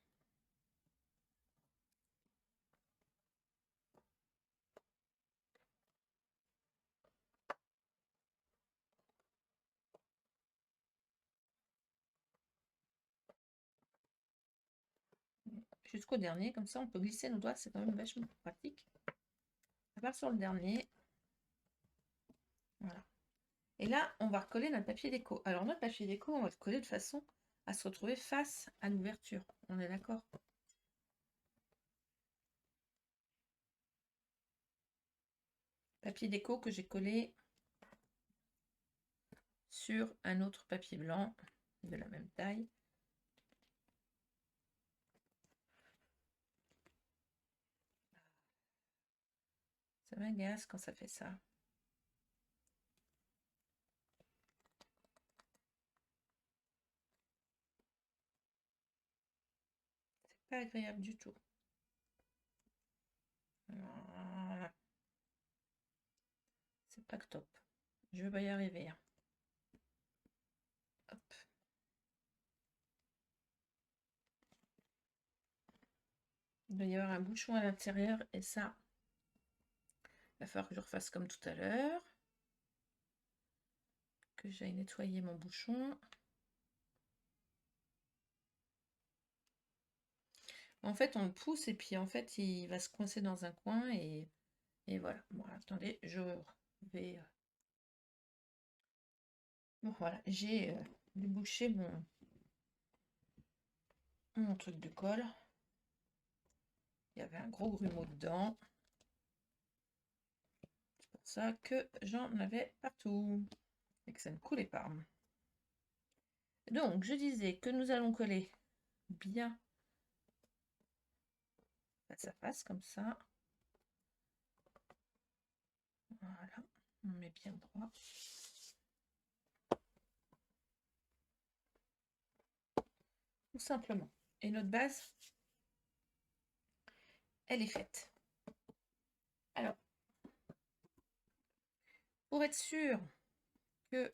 Jusqu'au dernier, comme ça on peut glisser nos doigts, c'est quand même vachement pratique. À part sur le dernier. Voilà. Et là, on va recoller notre papier déco. Alors notre papier déco, on va le coller de façon à se retrouver face à l'ouverture. On est d'accord? Papier déco que j'ai collé sur un autre papier blanc de la même taille. Ça m'agace quand ça fait ça. C'est pas agréable du tout. Voilà. C'est pas que top. Je vais pas y arriver. Hein. Hop. Il doit y avoir un bouchon à l'intérieur et ça, il va falloir que je refasse comme tout à l'heure. Que j'aille nettoyer mon bouchon. En fait, on le pousse et puis en fait, il va se coincer dans un coin et voilà. Bon, attendez, je vais... Bon, voilà, j'ai débouché mon truc de colle. Il y avait un gros grumeau dedans. C'est pour ça que j'en avais partout et que ça ne coulait pas. Donc, je disais que nous allons coller bien face à face, comme ça. Voilà, on met bien droit. Tout simplement. Et notre base, elle est faite. Alors, pour être sûr que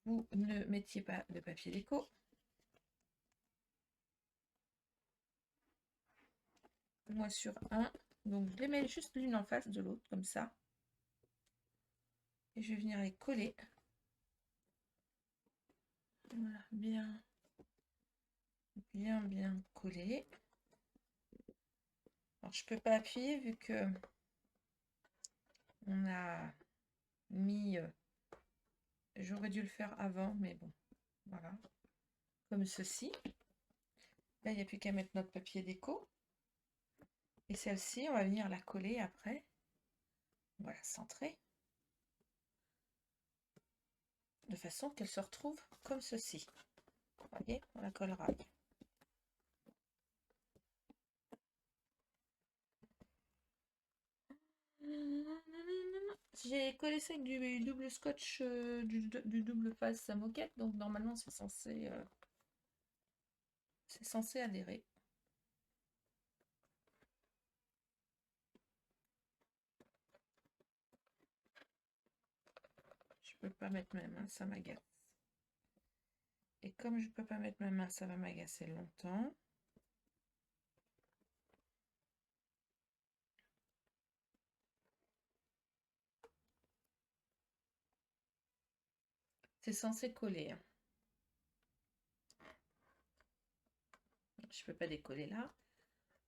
vous ne mettiez pas de papier déco, moi sur un, donc je les mets juste l'une en face de l'autre, comme ça. Et je vais venir les coller. Voilà, bien collé. Alors je peux pas appuyer vu que on a mis, j'aurais dû le faire avant, mais bon, voilà, comme ceci. Là, il n'y a plus qu'à mettre notre papier déco. Et celle-ci, on va venir la coller après. On va la centrer. De façon qu'elle se retrouve comme ceci. Vous voyez, on la collera. J'ai collé ça avec du double scotch, du double face à moquette, donc normalement c'est censé adhérer. Je peux pas mettre ma main, ça m'agace. Et comme je peux pas mettre ma main, ça va m'agacer longtemps. C'est censé coller. Hein. Je peux pas décoller là.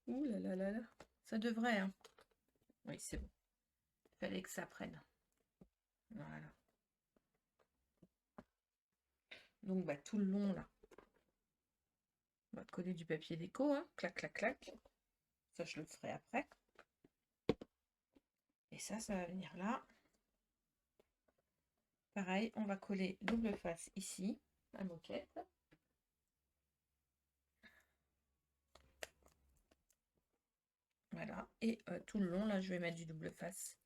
Ouh là là là là. Ça devrait. Hein. Oui, c'est bon. Il fallait que ça prenne. Voilà. Donc bah, tout le long là. On va coller du papier déco. Hein. Clac, clac, clac. Ça, je le ferai après. Et ça va venir là. Pareil, on va coller double face ici, la moquette. Voilà, et tout le long, là, je vais mettre du double face.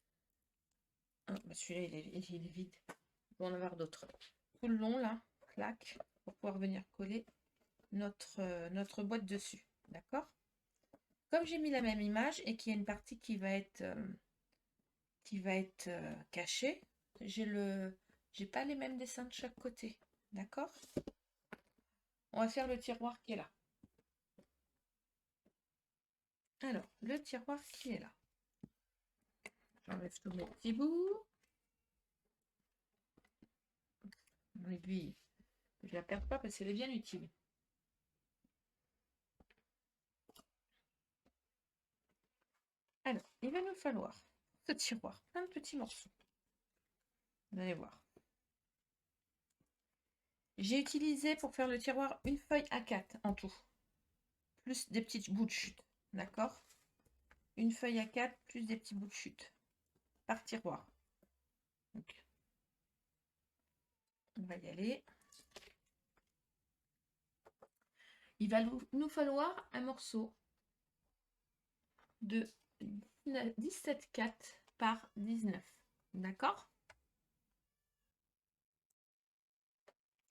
Ah, bah celui-là, il est vide. Il va en avoir d'autres. Tout le long, là, clac, pour pouvoir venir coller notre boîte dessus. D'accord? Comme j'ai mis la même image et qu'il y a une partie qui va être cachée, j'ai pas les mêmes dessins de chaque côté. D'accord? On va faire le tiroir qui est là. Alors, le tiroir qui est là. J'enlève tous mes petits bouts. L'aiguille, je la perds pas parce qu'elle est bien utile. Alors, il va nous falloir ce tiroir, plein de petits morceaux. Vous allez voir. J'ai utilisé pour faire le tiroir une feuille A4 en tout, plus des petits bouts de chute. D'accord? Une feuille A4 plus des petits bouts de chute par tiroir. Donc, on va y aller. Il va nous falloir un morceau de 17,4 par 19. D'accord?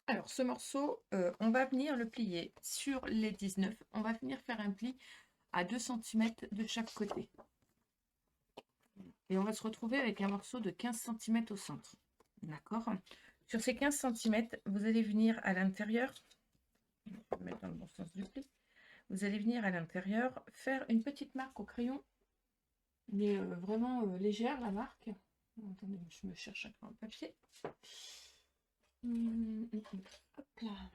Alors, ce morceau, on va venir le plier sur les 19. On va venir faire un pli à 2 cm de chaque côté. Et on va se retrouver avec un morceau de 15 cm au centre. D'accord? Sur ces 15 cm, vous allez venir à l'intérieur, je vais mettre dans le bon sens du pli, vous allez venir à l'intérieur faire une petite marque au crayon. Elle est vraiment légère, la marque. Attendez, je me cherche un crayon de papier. Hop là.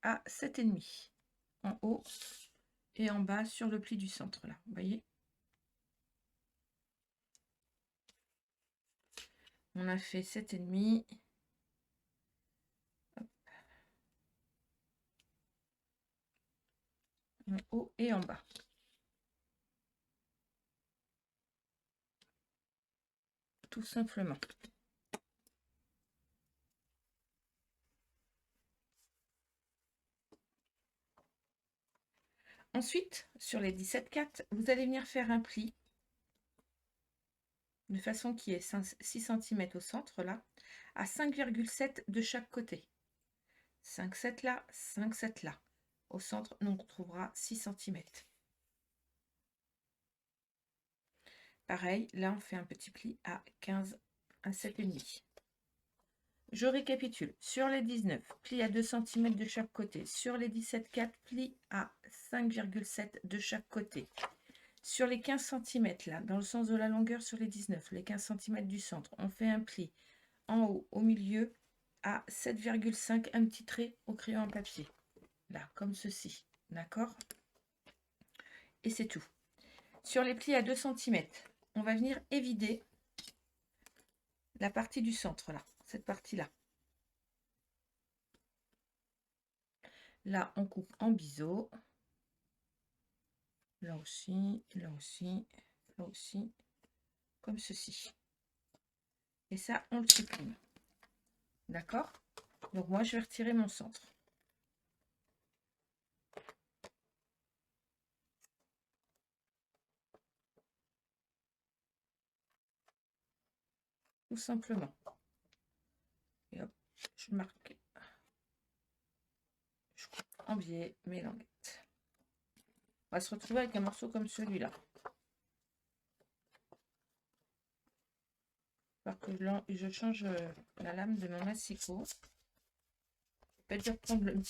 À 7,5 en haut et en bas sur le pli du centre là, vous voyez. On a fait 7,5. En haut et en bas. Tout simplement. Ensuite, sur les 17,4, vous allez venir faire un pli de façon qui est 6 cm au centre là, à 5,7 de chaque côté. 5,7 là, 5,7 là. Au centre, on trouvera 6 cm. Pareil, là on fait un petit pli à 15, à 7,5. Je récapitule. Sur les 19, pli à 2 cm de chaque côté. Sur les 17,4, pli à 5,7 de chaque côté. Sur les 15 cm, là, dans le sens de la longueur sur les 19, les 15 cm du centre, on fait un pli en haut, au milieu, à 7,5, un petit trait au crayon à papier. Là, comme ceci. D'accord? Et c'est tout. Sur les plis à 2 cm, on va venir évider la partie du centre, là, cette partie-là. Là, on coupe en biseau. Là aussi, là aussi, là aussi, comme ceci. Et ça, on le supprime. D'accord? Donc moi, je vais retirer mon centre. Tout simplement. Et hop, je marque. Je coupe en biais mes languettes. On va se retrouver avec un morceau comme celui-là. Alors que je change la lame de mon massicot. Pas dire prendre le mien.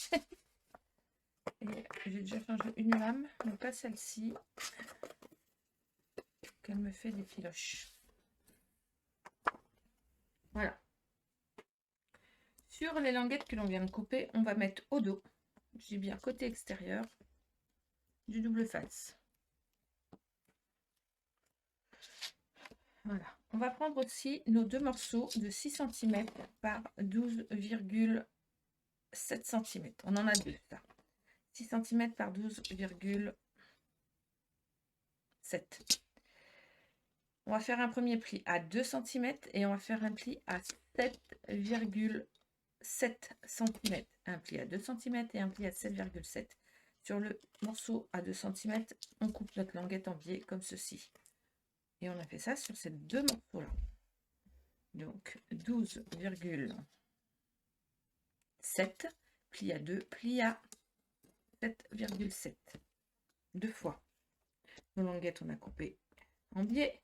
J'ai déjà changé une lame, mais pas celle-ci. Qu'elle me fait des filoches. Voilà. Sur les languettes que l'on vient de couper, on va mettre au dos, je dis bien côté extérieur, du double face. Voilà. On va prendre aussi nos deux morceaux de 6 cm par 12,7 cm. On en a deux, ça. 6 cm par 12,7. On va faire un premier pli à 2 cm et on va faire un pli à 7,7 cm. Un pli à 2 cm et un pli à 7,7. Sur le morceau à 2 cm, on coupe notre languette en biais comme ceci. Et on a fait ça sur ces deux morceaux-là. Donc 12,7 pli à 2, pli à 7,7. 2 fois. Nos languettes, on a coupé en biais.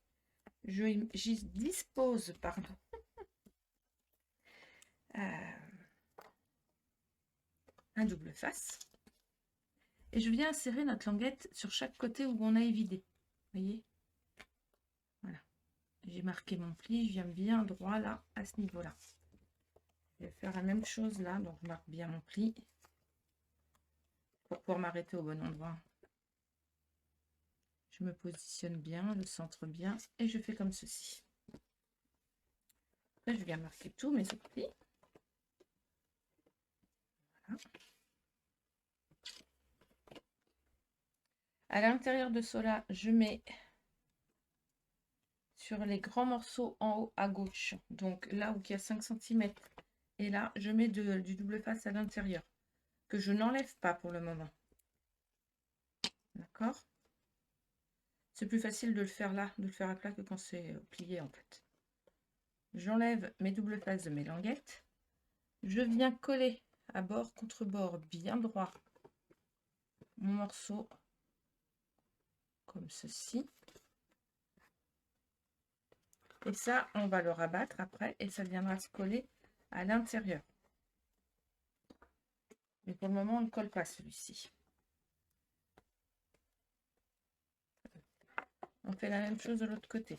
J'y dispose, pardon, un double face. Et je viens insérer notre languette sur chaque côté où on a évidé. Vous voyez? Voilà. J'ai marqué mon pli, je viens bien droit là, à ce niveau-là. Je vais faire la même chose là, donc je marque bien mon pli pour pouvoir m'arrêter au bon endroit. Je me positionne bien, je centre bien et je fais comme ceci. Après, je viens marquer tous mes autres plis. Voilà. À l'intérieur de cela, je mets sur les grands morceaux en haut à gauche, donc là où il y a 5 cm, et là, je mets du double face à l'intérieur, que je n'enlève pas pour le moment. D'accord? C'est plus facile de le faire là, de le faire à plat que quand c'est plié en fait. J'enlève mes doubles faces de mes languettes. Je viens coller à bord contre bord bien droit mon morceau comme ceci. Et ça, on va le rabattre après et ça viendra se coller à l'intérieur. Mais pour le moment, on ne colle pas celui-ci. On fait la même chose de l'autre côté.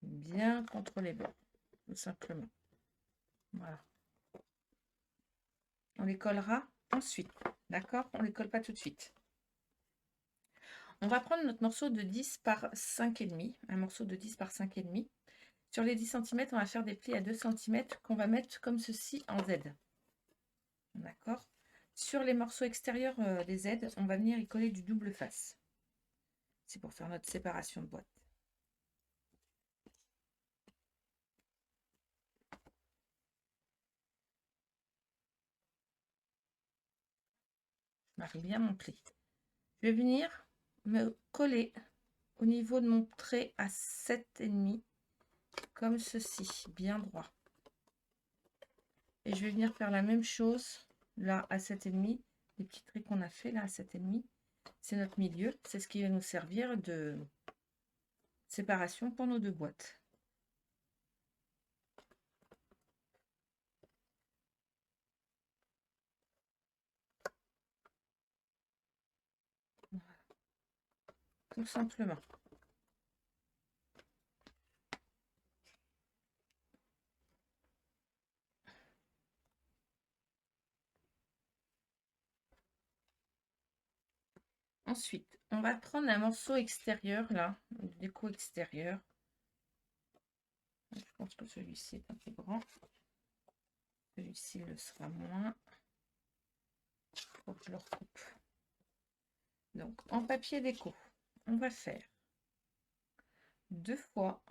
Bien contre les bords, tout simplement. Voilà. On les collera ensuite, d'accord? On ne les colle pas tout de suite. On va prendre notre morceau de 10 par 5,5, un morceau de 10 par 5,5. Sur les 10 cm, on va faire des plis à 2 cm qu'on va mettre comme ceci en Z. D'accord? Sur les morceaux extérieurs des Z, on va venir y coller du double face. C'est pour faire notre séparation de boîte. Je marque bien mon pli. Je vais venir me coller au niveau de mon trait à 7,5 comme ceci, bien droit. Et je vais venir faire la même chose là à 7,5. Les petits traits qu'on a fait là à 7,5, c'est notre milieu, c'est ce qui va nous servir de séparation pour nos deux boîtes. Voilà. Tout simplement. Ensuite, on va prendre un morceau extérieur là, une déco extérieure. Je pense que celui-ci est un peu grand. Celui-ci le sera moins. Il faut que je le recoupe. Donc, en papier déco, on va faire 2 fois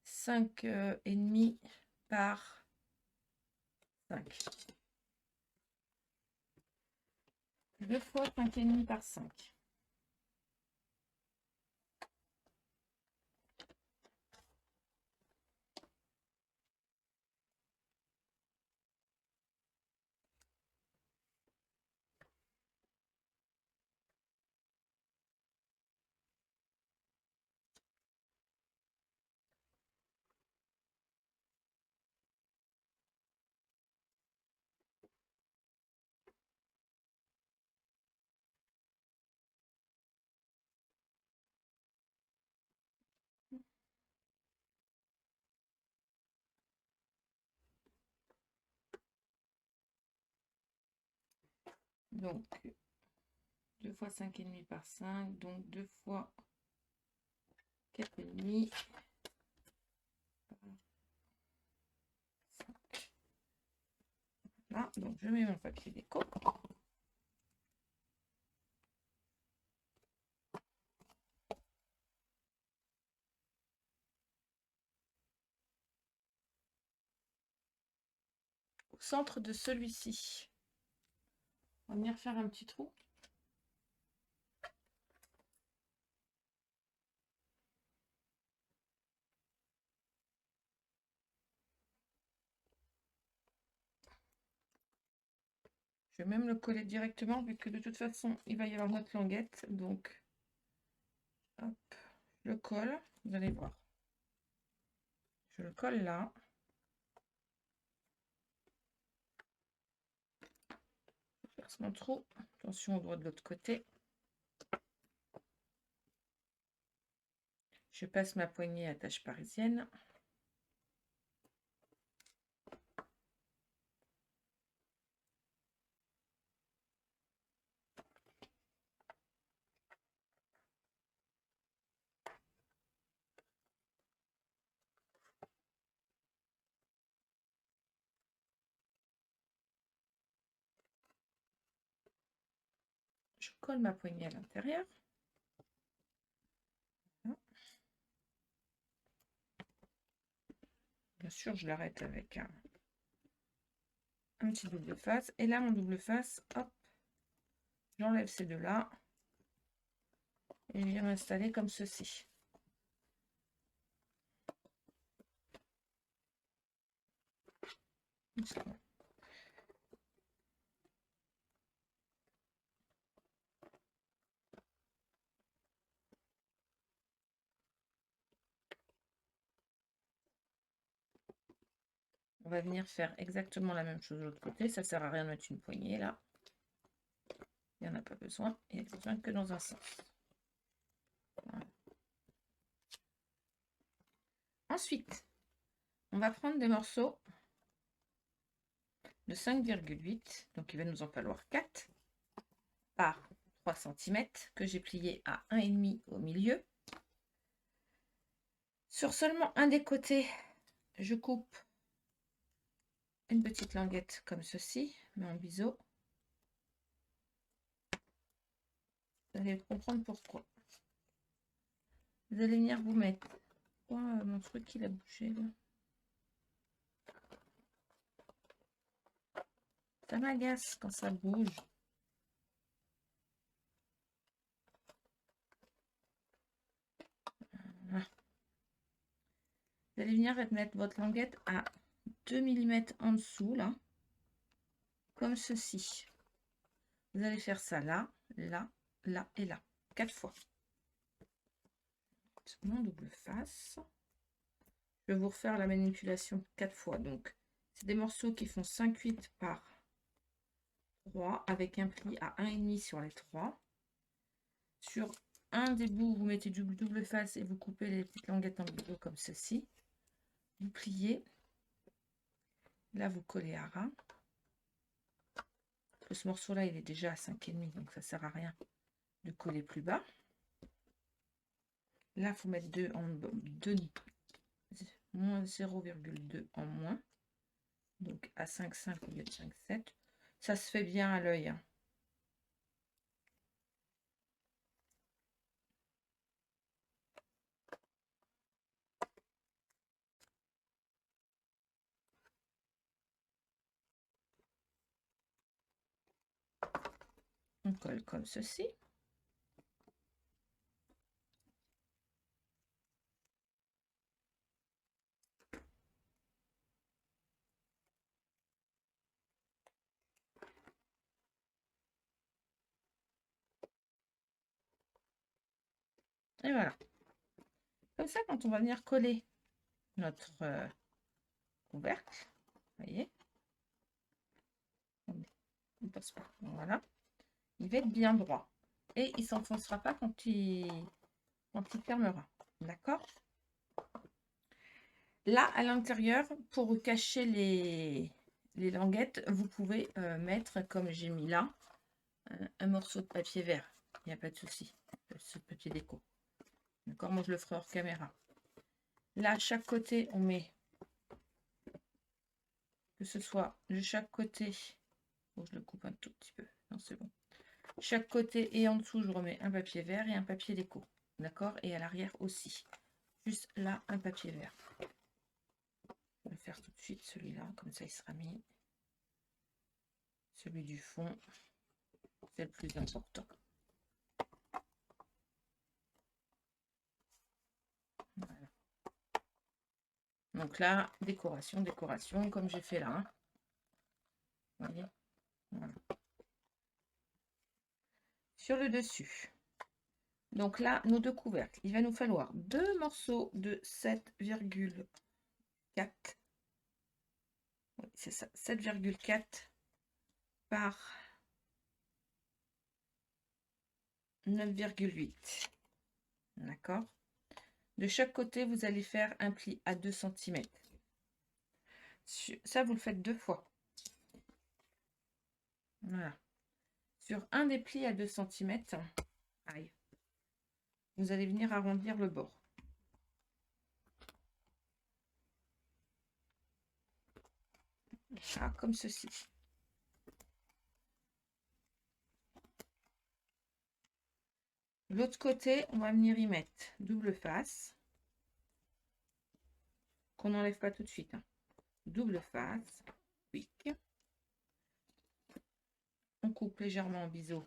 5,5 par 5. 2 fois 5,5 par 5. Donc, 2 fois 5,5 par 5, donc 2 fois 4,5 par 5. Là, donc je mets mon papier déco. au centre de celui-ci. On va venir faire un petit trou. Je vais même le coller directement vu que de toute façon il va y avoir notre languette. Donc hop, je le colle, vous allez voir. Je le colle là. Je perce mon trou. Attention au doigt de l'autre côté. Je passe ma poignée à tâche parisienne. Je colle ma poignée à l'intérieur. Bien sûr, je l'arrête avec un petit double face. Et là, mon double face, hop, j'enlève ces deux-là. Et je viens m'installer comme ceci. On va venir faire exactement la même chose de l'autre côté. Ça sert à rien de mettre une poignée là. Il n'y en a pas besoin. Il n'y a besoin que dans un sens. Voilà. Ensuite, on va prendre des morceaux de 5,8. Donc il va nous en falloir 4 par 3 cm que j'ai plié à 1,5 au milieu. Sur seulement un des côtés, je coupe une petite languette comme ceci, mais en biseau. Vous allez comprendre pourquoi. Vous allez venir vous mettre. Oh, mon truc il a bougé là. Ça m'agace quand ça bouge. Voilà. Vous allez venir mettre votre languette à 2 mm en dessous là, comme ceci. Vous allez faire ça là, là, là et là, 4 fois. Mon double face. Je vais vous refaire la manipulation 4 fois. Donc, c'est des morceaux qui font 5,8 par 3 avec un pli à 1,5 sur les 3. Sur un des bouts, vous mettez du double face et vous coupez les petites languettes en biseau comme ceci. Vous pliez. Là, vous collez à ras. Ce morceau-là, il est déjà à 5,5, donc ça ne sert à rien de coller plus bas. Là, il faut mettre moins 0,2 en moins. Donc à 5,5 au lieu de 5,7. Ça se fait bien à l'œil. Hein. On colle comme ceci. Et voilà. Comme ça, quand on va venir coller notre couvercle, vous voyez, on passe pas. Voilà. Il va être bien droit. Et il ne s'enfoncera pas quand il fermera. D'accord? Là, à l'intérieur, pour cacher les languettes, vous pouvez mettre, comme j'ai mis là, un morceau de papier vert. Il n'y a pas de souci. Ce papier déco. D'accord? Moi, je le ferai hors caméra. Là, à chaque côté, on met, que ce soit de chaque côté, bon, je le coupe un tout petit peu. Non, c'est bon. Chaque côté et en dessous, je remets un papier vert et un papier déco. D'accord? Et à l'arrière aussi. Juste là, un papier vert. Je vais faire tout de suite celui-là, comme ça il sera mis. Celui du fond, c'est le plus important. Voilà. Donc là, décoration, décoration, comme j'ai fait là. Hein. Vous voyez, voilà. Sur le dessus. Donc là, nos deux couvercles, il va nous falloir deux morceaux de 7,4. Oui, c'est ça, 7,4 par 9,8. D'accord? De chaque côté, vous allez faire un pli à 2 cm. Ça, vous le faites 2 fois. Voilà. Sur un des plis à 2 cm, aïe, vous allez venir arrondir le bord. Voilà, comme ceci. L'autre côté, on va venir y mettre double face, qu'on n'enlève pas tout de suite. Hein. Double face, pique. On coupe légèrement en biseau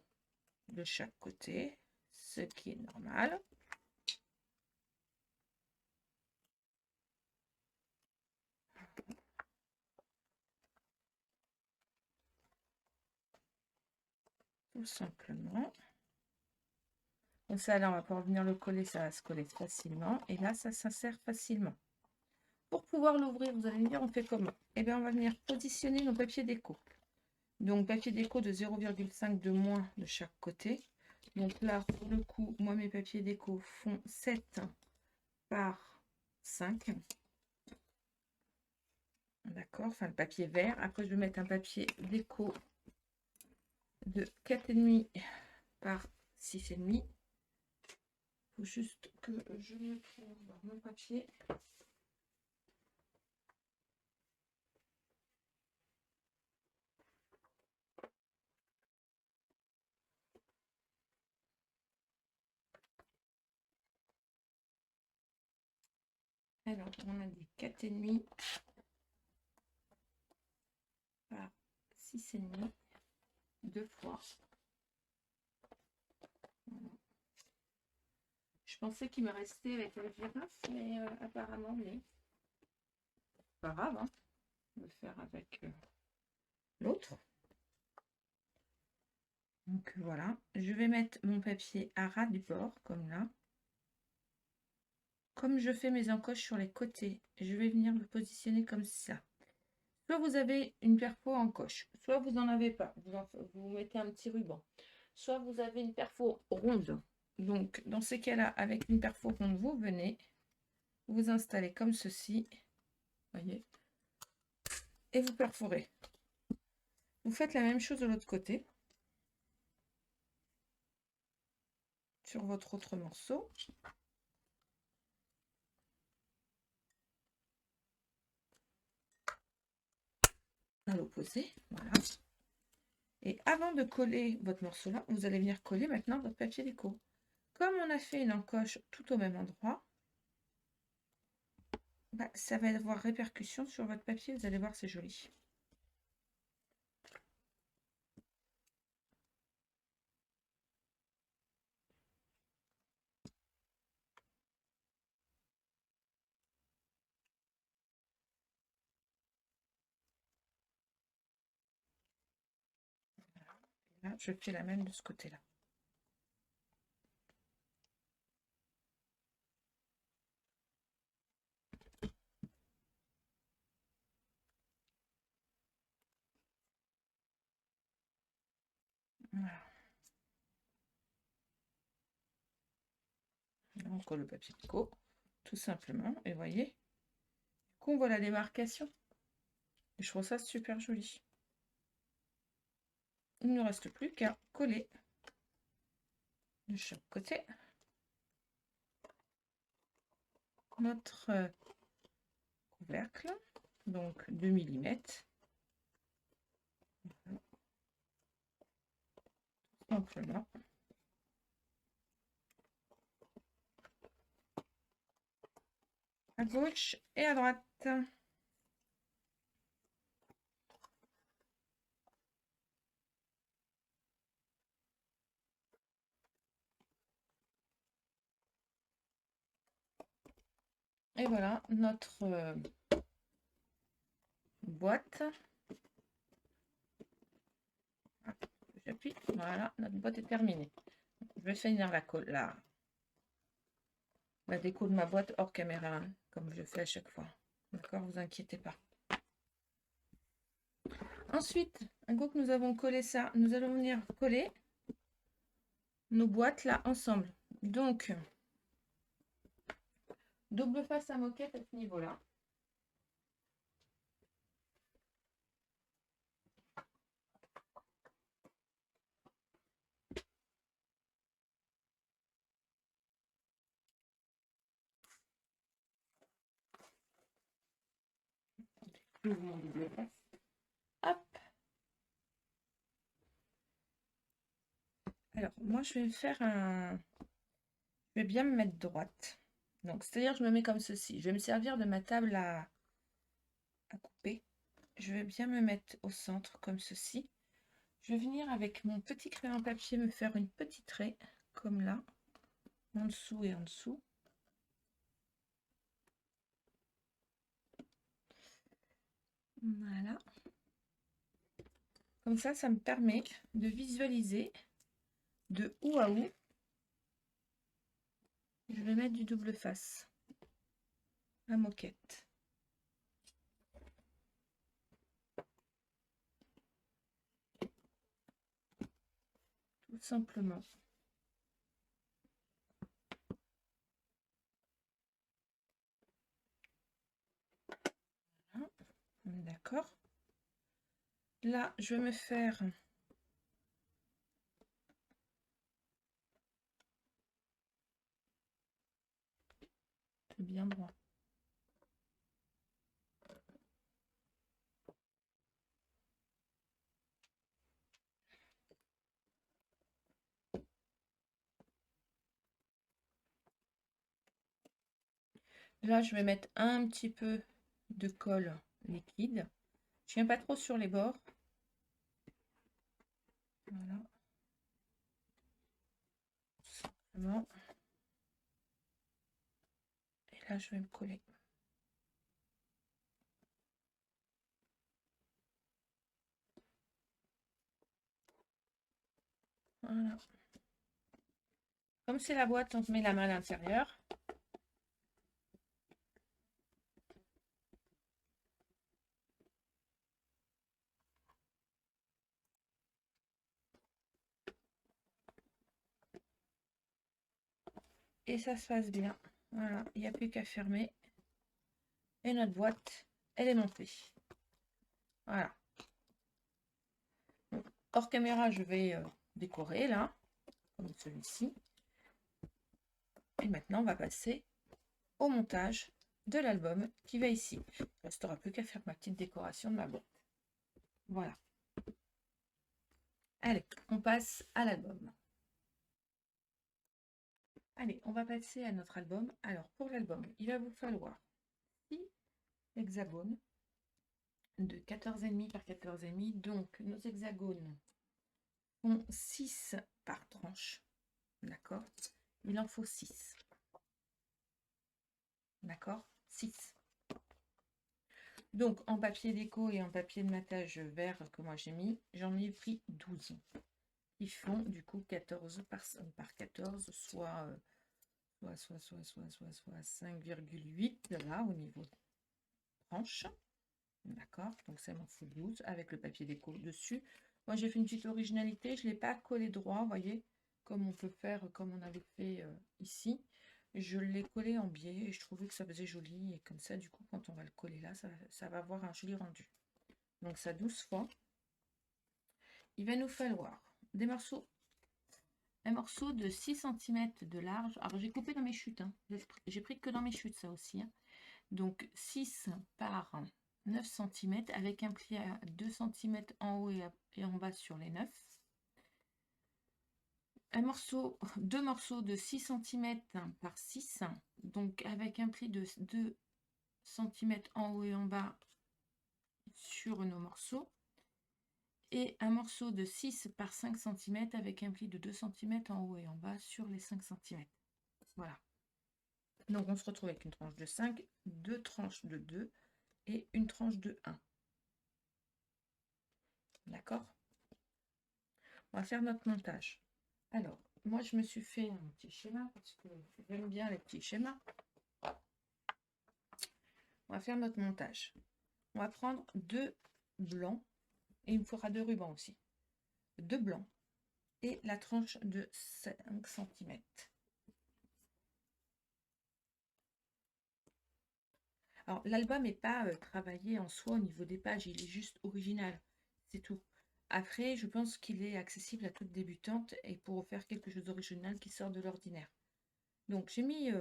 de chaque côté, ce qui est normal. Tout simplement. Comme ça, là, on va pouvoir venir le coller, ça va se coller facilement. Et là, ça s'insère facilement. Pour pouvoir l'ouvrir, vous allez me dire, on fait comment? Eh bien, on va venir positionner nos papiers déco. Donc, papier déco de 0,5 de moins de chaque côté. Donc là, pour le coup, moi, mes papiers déco font 7 par 5. D'accord, enfin le papier vert. Après, je vais mettre un papier déco de 4,5 par 6,5. Il faut juste que je me trouve mon papier. Alors, on a dit 4,5 par 6,5, 2 fois. Voilà. Je pensais qu'il me restait avec la girafe, mais apparemment, mais pas grave. Hein. On va le faire avec l'autre. Donc voilà, je vais mettre mon papier à ras du bord, comme là. Comme je fais mes encoches sur les côtés, je vais venir le positionner comme ça. Soit vous avez une perfo encoche, soit vous n'en avez pas. Vous mettez un petit ruban. Soit vous avez une perfo ronde. Donc, dans ces cas-là, avec une perfo ronde, vous venez, vous installez comme ceci. Voyez. Et vous perforez. Vous faites la même chose de l'autre côté. Sur votre autre morceau. À l'opposé. Voilà. Et avant de coller votre morceau là, vous allez venir coller maintenant votre papier déco. Comme on a fait une encoche tout au même endroit, bah, ça va avoir répercussion sur votre papier. Vous allez voir, c'est joli. Là, je fais la même de ce côté-là. Voilà. On colle le papier déco, tout simplement. Et vous voyez, du coup, on voit la démarcation. Et je trouve ça super joli. Il ne nous reste plus qu'à coller de chaque côté notre couvercle, donc 2 mm. Simplement. À gauche et à droite. Et voilà notre boîte. J'appuie, voilà, notre boîte est terminée. Je vais finir la déco de ma boîte hors caméra, hein, comme je fais à chaque fois. D'accord, vous inquiétez pas. Ensuite, un coup que nous avons collé ça, nous allons venir coller nos boîtes là ensemble. Donc, double face à moquette à ce niveau-là. Mon double face. Hop. Alors, moi, je vais faire un... Je vais bien me mettre droite. Donc, c'est-à-dire, je me mets comme ceci. Je vais me servir de ma table à couper. Je vais bien me mettre au centre comme ceci. Je vais venir avec mon petit crayon papier me faire une petite raie, comme là, en dessous et en dessous. Voilà. Comme ça me permet de visualiser de où à où je vais mettre du double face à moquette. Tout simplement. Voilà. D'accord. Là, je vais me faire bien droit. Là, je vais mettre un petit peu de colle liquide. Je viens pas trop sur les bords. Voilà. Simplement. Et là, je vais me coller. Voilà. Comme c'est la boîte, on met la main à l'intérieur. Et ça se passe bien. Voilà, il n'y a plus qu'à fermer. Et notre boîte, elle est montée. Voilà. Donc, hors caméra, je vais décorer là, comme celui-ci. Et maintenant, on va passer au montage de l'album qui va ici. Il ne restera plus qu'à faire ma petite décoration de ma boîte. Voilà. Allez, on passe à l'album. Allez, on va passer à notre album. Alors, pour l'album, il va vous falloir 6 hexagones de 14,5 par 14,5. Donc, nos hexagones font 6 par tranche. D'accord? Il en faut 6. D'accord? 6. Donc, en papier déco et en papier de matage vert que moi j'ai mis, j'en ai pris 12. Ils font du coup 14 par 14, soit 5,8 là au niveau tranche. D'accord? Donc ça m'en faut 12 avec le papier déco dessus. Moi j'ai fait une petite originalité, je ne l'ai pas collé droit, vous voyez, comme on peut faire, comme on avait fait ici. Je l'ai collé en biais et je trouvais que ça faisait joli. Et comme ça, du coup, quand on va le coller là, ça va avoir un joli rendu. Donc ça 12 fois. Il va nous falloir des morceaux, un morceau de 6 cm de large. Alors j'ai coupé dans mes chutes, hein. J'ai pris que dans mes chutes ça aussi, hein. Donc 6 par 9 cm avec un pli à 2 cm en haut et en bas sur les 9. Deux morceaux de 6 cm par 6, donc avec un pli de 2 cm en haut et en bas sur nos morceaux. Et un morceau de 6 par 5 cm avec un pli de 2 cm en haut et en bas sur les 5 cm. Voilà. Donc, on se retrouve avec une tranche de 5, deux tranches de 2 et une tranche de 1. D'accord? On va faire notre montage. Alors, moi, je me suis fait un petit schéma parce que j'aime bien les petits schémas. On va faire notre montage. On va prendre 2 blancs et il me faudra 2 rubans aussi. 2 blancs et la tranche de 5 cm. Alors, l'album n'est pas travaillé en soi au niveau des pages, il est juste original, c'est tout. Après, je pense qu'il est accessible à toute débutante et pour faire quelque chose d'original qui sort de l'ordinaire. Donc, j'ai mis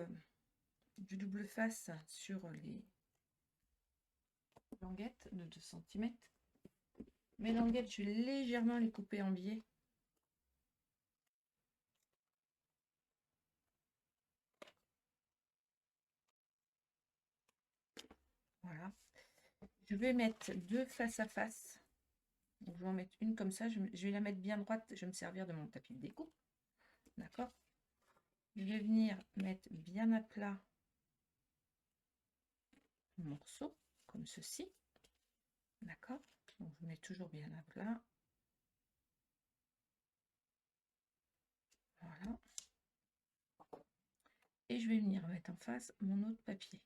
du double face sur les languettes de 2 cm. Mes languettes, je vais légèrement les couper en biais. Voilà. Je vais mettre 2 face à face. Donc, je vais en mettre une comme ça. Je vais la mettre bien droite. Je vais me servir de mon tapis de déco. D'accord? Je vais venir mettre bien à plat mon morceau, comme ceci. D'accord? Donc, je mets toujours bien à plat. Voilà. Et je vais venir mettre en face mon autre papier.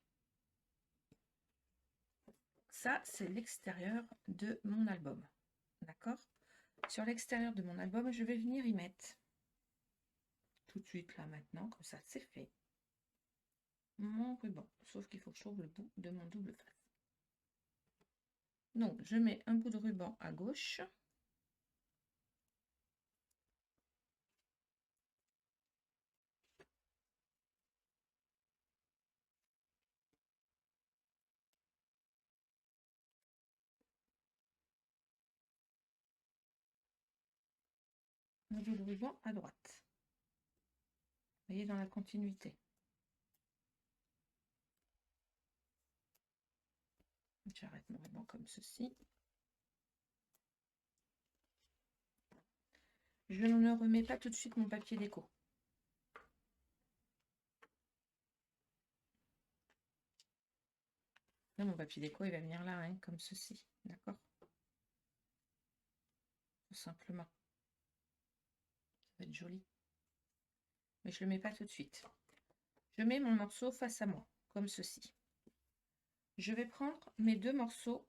Ça, c'est l'extérieur de mon album. D'accord? Sur l'extérieur de mon album, je vais venir y mettre tout de suite là maintenant, comme ça c'est fait, mon ruban. Sauf qu'il faut que je trouve le bout de mon double face. Donc, je mets un bout de ruban à gauche. Un bout de ruban à droite. Vous voyez, dans la continuité. J'arrête mon ruban comme ceci. Je ne remets pas tout de suite mon papier déco. Là, mon papier déco, il va venir là, hein, comme ceci. D'accord? Tout simplement. Ça va être joli. Mais je ne le mets pas tout de suite. Je mets mon morceau face à moi, comme ceci. Je vais prendre mes 2 morceaux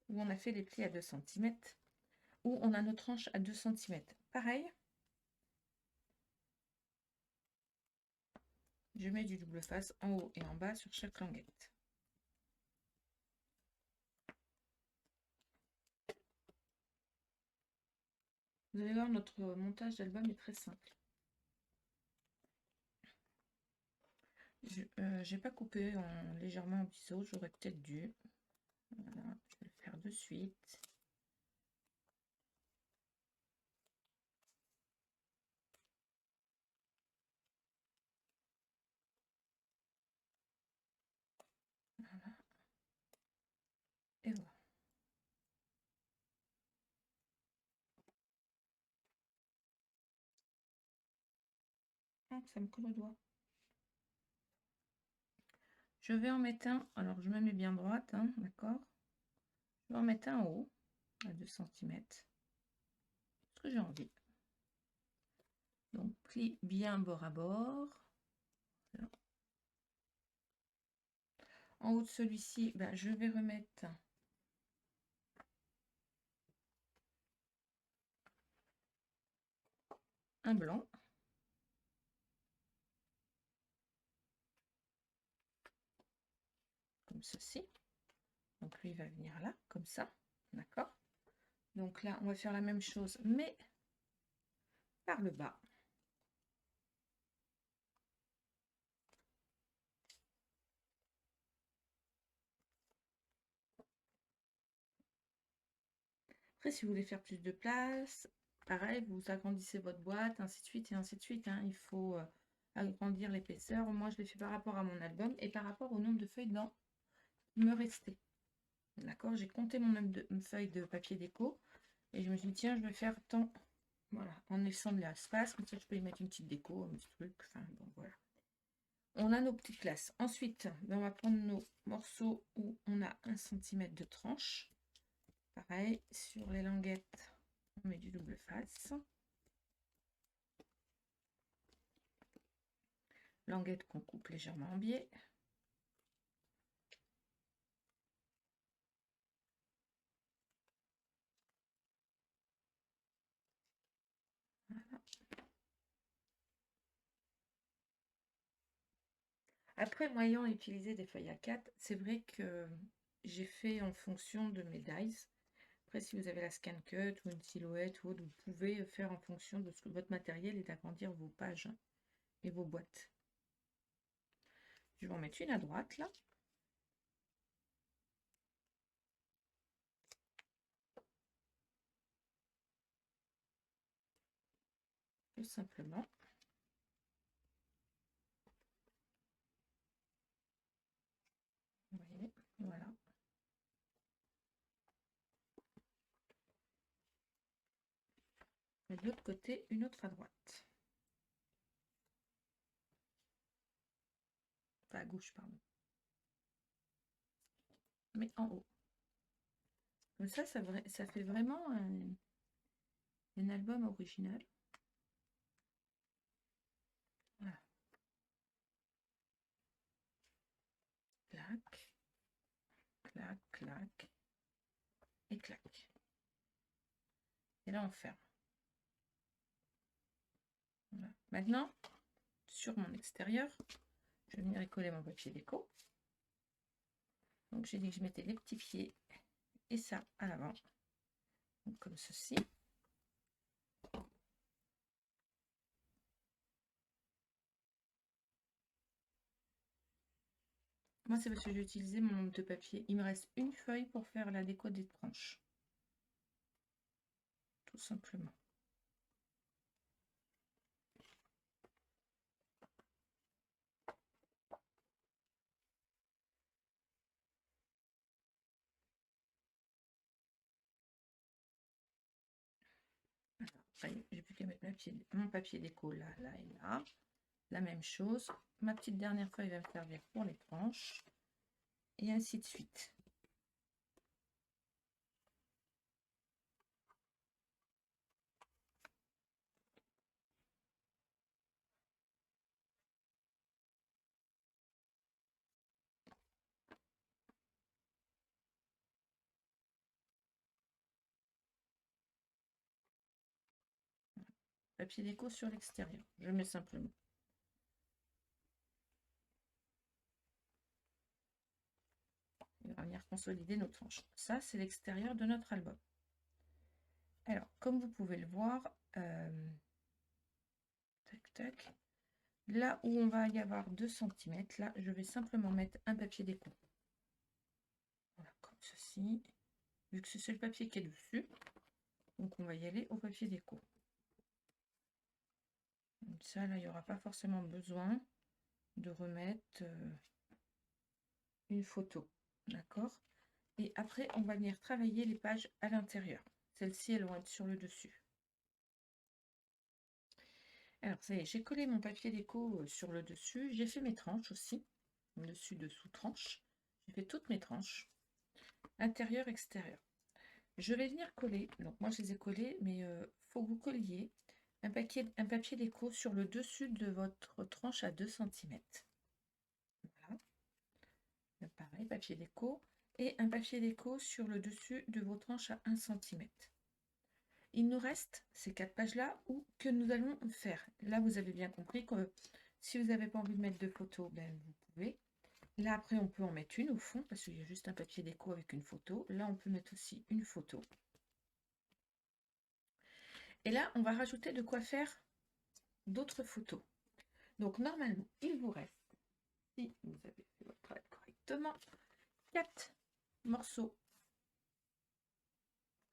où on a fait les plis à 2 cm, où on a nos tranches à 2 cm. Pareil, je mets du double face en haut et en bas sur chaque languette. Vous allez voir, notre montage d'album est très simple. Je n'ai pas coupé légèrement en biseau, j'aurais peut-être dû. Voilà, je vais le faire de suite. Voilà. Et voilà. Ah, ça me colle au doigt. Je vais en mettre un, alors je me mets bien droite, hein, d'accord? Je vais en mettre un en haut, à 2 cm. Ce que j'ai envie. Donc, plie bien bord à bord. Voilà. En haut de celui-ci, ben, je vais remettre un blanc. Comme ceci. Donc, lui, il va venir là, comme ça. D'accord? Donc là, on va faire la même chose, mais par le bas. Après, si vous voulez faire plus de place, pareil, vous agrandissez votre boîte, ainsi de suite et ainsi de suite. Hein. Il faut agrandir l'épaisseur. Moi, je l'ai fait par rapport à mon album et par rapport au nombre de feuilles dans me rester. D'accord? J'ai compté mon nombre de feuilles de papier déco et je me suis dit, tiens, je vais faire tant. Voilà, en laissant de l'espace, comme ça je peux y mettre une petite déco, un petit truc. Enfin, bon, voilà. On a nos petites classes. Ensuite, ben, on va prendre nos morceaux où on a 1 cm de tranche. Pareil, sur les languettes, on met du double face. Languette qu'on coupe légèrement en biais. Voilà. Après, moi ayant utilisé des feuilles A4, c'est vrai que j'ai fait en fonction de mes dies. Après, si vous avez la scan cut ou une silhouette ou autre, vous pouvez faire en fonction de ce que votre matériel et d'agrandir vos pages et vos boîtes. Je vais en mettre une à droite là. Tout simplement. Vous voyez, voilà. Et de l'autre côté, une autre à droite. Enfin, à gauche, pardon. Mais en haut. Comme ça fait vraiment un album original. Voilà. Clac, clac, clac, et clac. Et là, on ferme. Voilà. Maintenant, sur mon extérieur, je vais venir coller mon papier déco. Donc, j'ai dit que je mettais les petits pieds et ça à l'avant. Donc, comme ceci. Moi, c'est parce que j'ai utilisé mon nombre de papier. Il me reste une feuille pour faire la déco des tranches. Tout simplement. J'ai plus qu'à mettre mon papier déco là, là et là. La même chose. Ma petite dernière feuille va me servir pour les tranches. Et ainsi de suite. Papier déco sur l'extérieur. Je mets simplement. On va venir consolider nos tranches. Ça, c'est l'extérieur de notre album. Alors, comme vous pouvez le voir, tac, tac, là où on va y avoir 2 cm, là, je vais simplement mettre un papier déco. Voilà, comme ceci. Vu que c'est le papier qui est dessus, donc on va y aller au papier déco. Donc ça, là, il n'y aura pas forcément besoin de remettre une photo. D'accord? Et après, on va venir travailler les pages à l'intérieur. Celles-ci, elles vont être sur le dessus. Alors, ça y est, j'ai collé mon papier déco sur le dessus. J'ai fait mes tranches aussi. Dessus, dessous, tranches. J'ai fait toutes mes tranches. Intérieur, extérieur. Je vais venir coller. Donc, moi, je les ai collées, mais il faut que vous colliez un papier déco sur le dessus de votre tranche à 2 cm. Voilà. Pareil, papier déco. Et un papier déco sur le dessus de vos tranches à 1 cm. Il nous reste ces 4 pages-là que nous allons faire. Là, vous avez bien compris que si vous n'avez pas envie de mettre de photos, ben, vous pouvez. Là, après, on peut en mettre une au fond, parce qu'il y a juste un papier déco avec une photo. Là, on peut mettre aussi une photo. Et là, on va rajouter de quoi faire d'autres photos. Donc, normalement, il vous reste, si vous avez fait votre travail correctement, 4 morceaux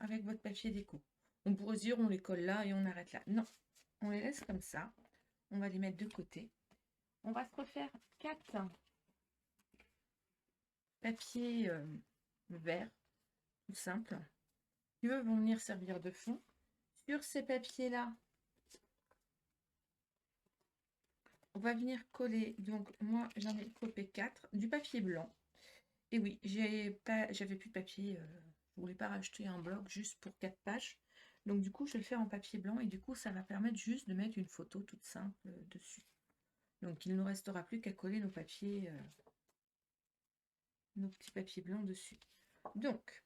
avec votre papier déco. On pourrait se dire, on les colle là et on arrête là. Non, on les laisse comme ça. On va les mettre de côté. On va se refaire 4 papiers verts, tout simple, qui eux vont venir servir de fond. Sur ces papiers-là, on va venir coller, donc moi j'en ai copié 4, du papier blanc. Et oui, j'avais plus de papier, je voulais pas racheter un bloc juste pour 4 pages. Donc du coup, je vais le faire en papier blanc et du coup, ça va permettre juste de mettre une photo toute simple dessus. Donc il ne nous restera plus qu'à coller nos papiers, nos petits papiers blancs dessus. Donc,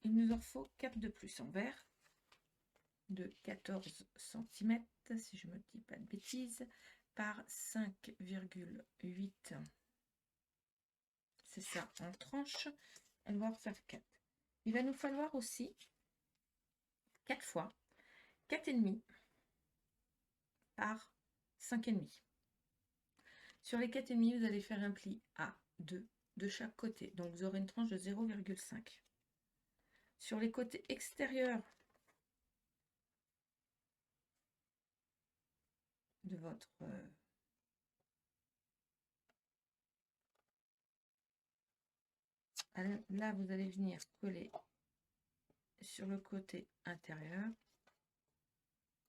il nous en faut 4 de plus en vert de 14 cm, si je ne me dis pas de bêtises, par 5,8. C'est ça, en tranche. On va en faire 4. Il va nous falloir aussi 4 fois 4,5 par 5,5. Sur les 4,5, vous allez faire un pli à 2 de chaque côté. Donc vous aurez une tranche de 0,5. Sur les côtés extérieurs de votre là, vous allez venir coller sur le côté intérieur,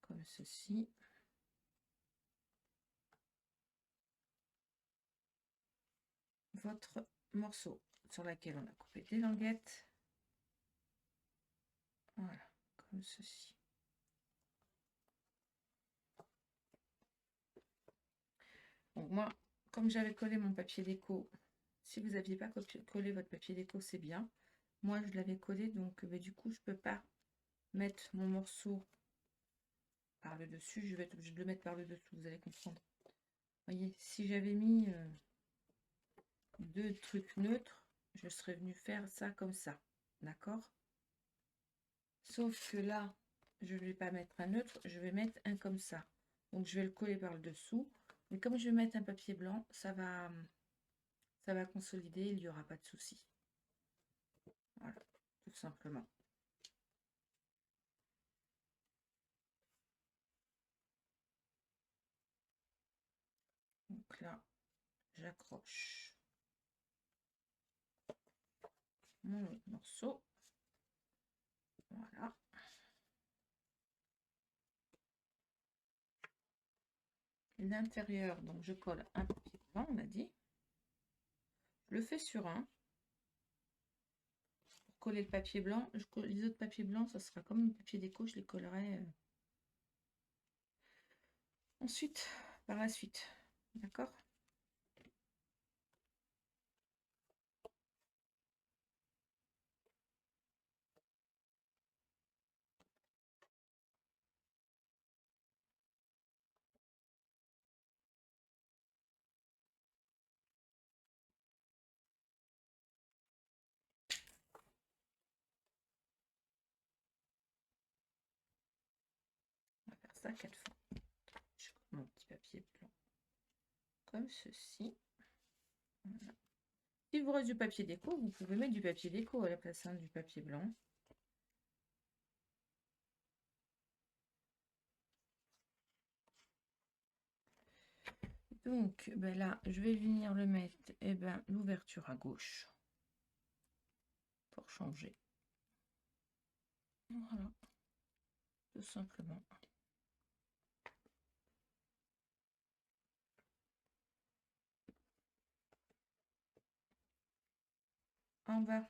comme ceci. Votre morceau sur lequel on a coupé des languettes. Voilà, comme ceci. Donc moi, comme j'avais collé mon papier déco, si vous n'aviez pas collé votre papier déco, c'est bien. Moi, je l'avais collé, donc du coup, je ne peux pas mettre mon morceau par le dessus. Je vais être obligée de le mettre par le dessous, vous allez comprendre. Voyez, si j'avais mis deux trucs neutres, je serais venue faire ça comme ça. D'accord? Sauf que là, je ne vais pas mettre un neutre, je vais mettre un comme ça. Donc, je vais le coller par le dessous. Mais comme je vais mettre un papier blanc, ça va consolider, il n'y aura pas de souci. Voilà, tout simplement. Donc là, j'accroche mon autre morceau. Voilà. L'intérieur, donc je colle un papier blanc, on a dit. Je le fais sur un. Pour coller le papier blanc, les autres papiers blancs, ça sera comme le papier déco, je les collerai ensuite, par la suite. D'accord? On va faire ça 4 fois. Je colle mon petit papier blanc comme ceci. Voilà. Si vous reste du papier déco, vous pouvez mettre du papier déco à la place du papier blanc. Donc ben là, je vais venir le mettre l'ouverture à gauche pour changer. Voilà, tout simplement. En bas,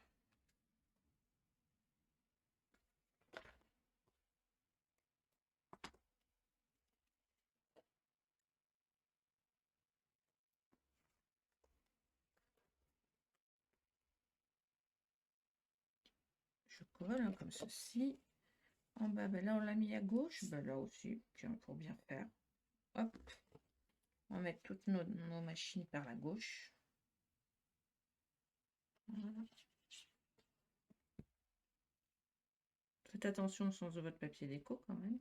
je colle hein, comme ceci. En bas, ben là on l'a mis à gauche, ben là aussi, tiens, pour bien faire. Hop, on va mettre toutes nos machines par la gauche. Voilà. Faites attention au sens de votre papier déco quand même.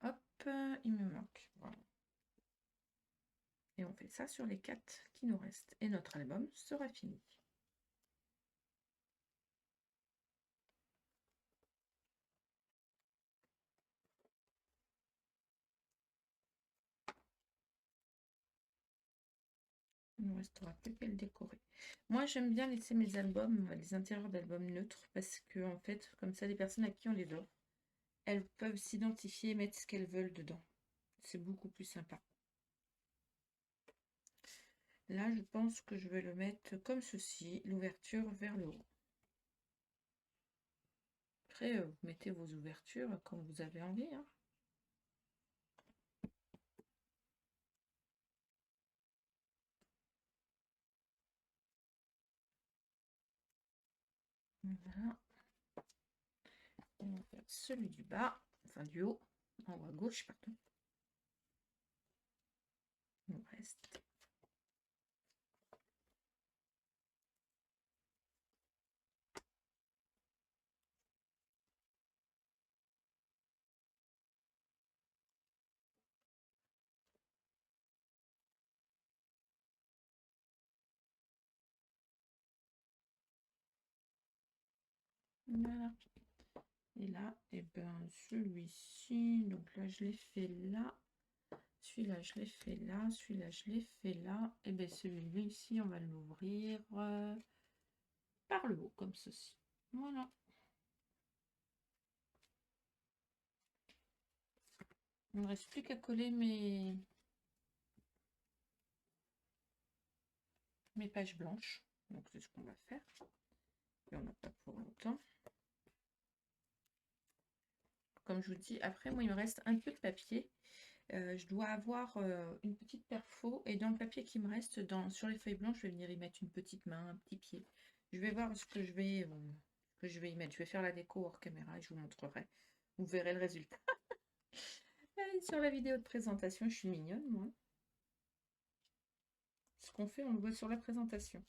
Hop, il me manque. Voilà. Et on fait ça sur les 4 qui nous restent. Et notre album sera fini. Il ne restera plus qu'à le décorer. Moi, j'aime bien laisser mes albums, les intérieurs d'albums neutres, parce que, en fait, comme ça, les personnes à qui on les offre, elles peuvent s'identifier et mettre ce qu'elles veulent dedans. C'est beaucoup plus sympa. Là, je pense que je vais le mettre comme ceci, l'ouverture vers le haut. Après, vous mettez vos ouvertures comme vous avez envie, hein. Voilà. On va faire celui du bas, enfin du haut, en haut à gauche, pardon. Il nous reste. Voilà. Et là, et ben celui-ci, donc là je l'ai fait là. Celui-là, je l'ai fait là. Celui-là, je l'ai fait là. Et bien celui-là ici, on va l'ouvrir par le haut, comme ceci. Voilà. Il ne me reste plus qu'à coller mes pages blanches. Donc c'est ce qu'on va faire. Et on n'a pas pour longtemps. Comme je vous dis, après, moi, il me reste un peu de papier. Je dois avoir une petite perfo. Et dans le papier qui me reste, sur les feuilles blanches, je vais venir y mettre une petite main, un petit pied. Je vais voir ce que je vais y mettre. Je vais faire la déco hors caméra et je vous montrerai. Vous verrez le résultat. Sur la vidéo de présentation, je suis mignonne, moi. Ce qu'on fait, on le voit sur la présentation.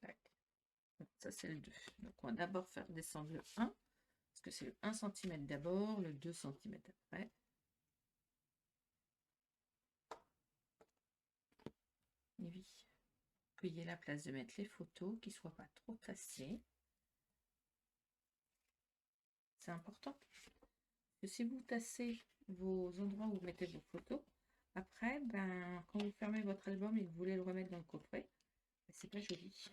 Clac. Bon, ça, c'est le 2. Donc, on va d'abord faire descendre le 1. Parce que c'est le 1 cm d'abord, le 2 cm après. Et oui. Veuillez la place de mettre les photos, qui ne soient pas trop tassées. C'est important. Parce que si vous tassez vos endroits où vous mettez vos photos, après, ben, quand vous fermez votre album et que vous voulez le remettre dans le coffret, ben, c'est pas joli.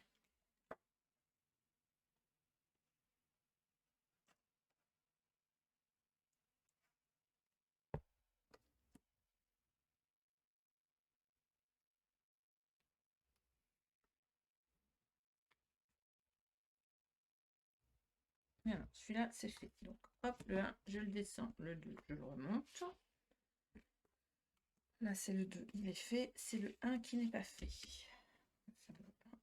Voilà, celui-là, c'est fait. Donc, hop, le 1, je le descends. Le 2, je le remonte. Là, c'est le 2, il est fait. C'est le 1 qui n'est pas fait. Ça va pas.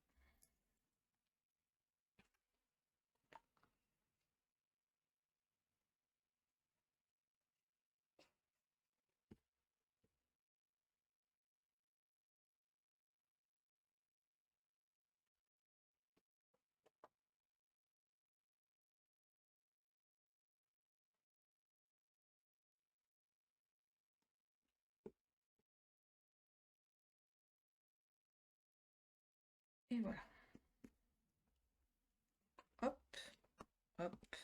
Et voilà. Hop, hop,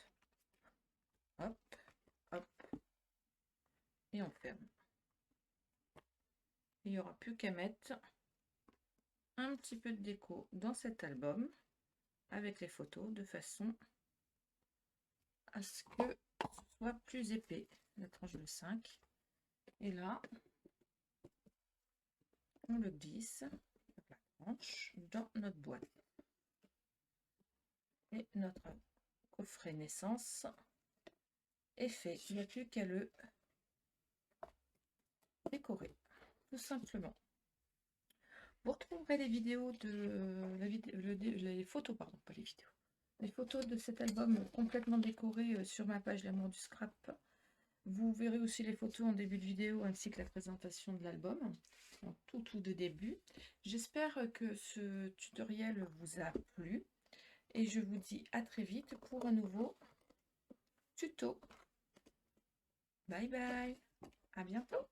hop, hop. Et on ferme. Il n'y aura plus qu'à mettre un petit peu de déco dans cet album avec les photos de façon à ce que ce soit plus épais. La tranche de 5. Et là, on le glisse, la tranche, dans notre boîte. Et notre coffret naissance est fait. Il n'y a plus qu'à le décorer, tout simplement. Vous retrouverez les vidéos de les photos, pardon, pas les vidéos. Les photos de cet album complètement décoré sur ma page L'amour du scrap. Vous verrez aussi les photos en début de vidéo ainsi que la présentation de l'album en tout de début. J'espère que ce tutoriel vous a plu et je vous dis à très vite pour un nouveau tuto. Bye bye, à bientôt.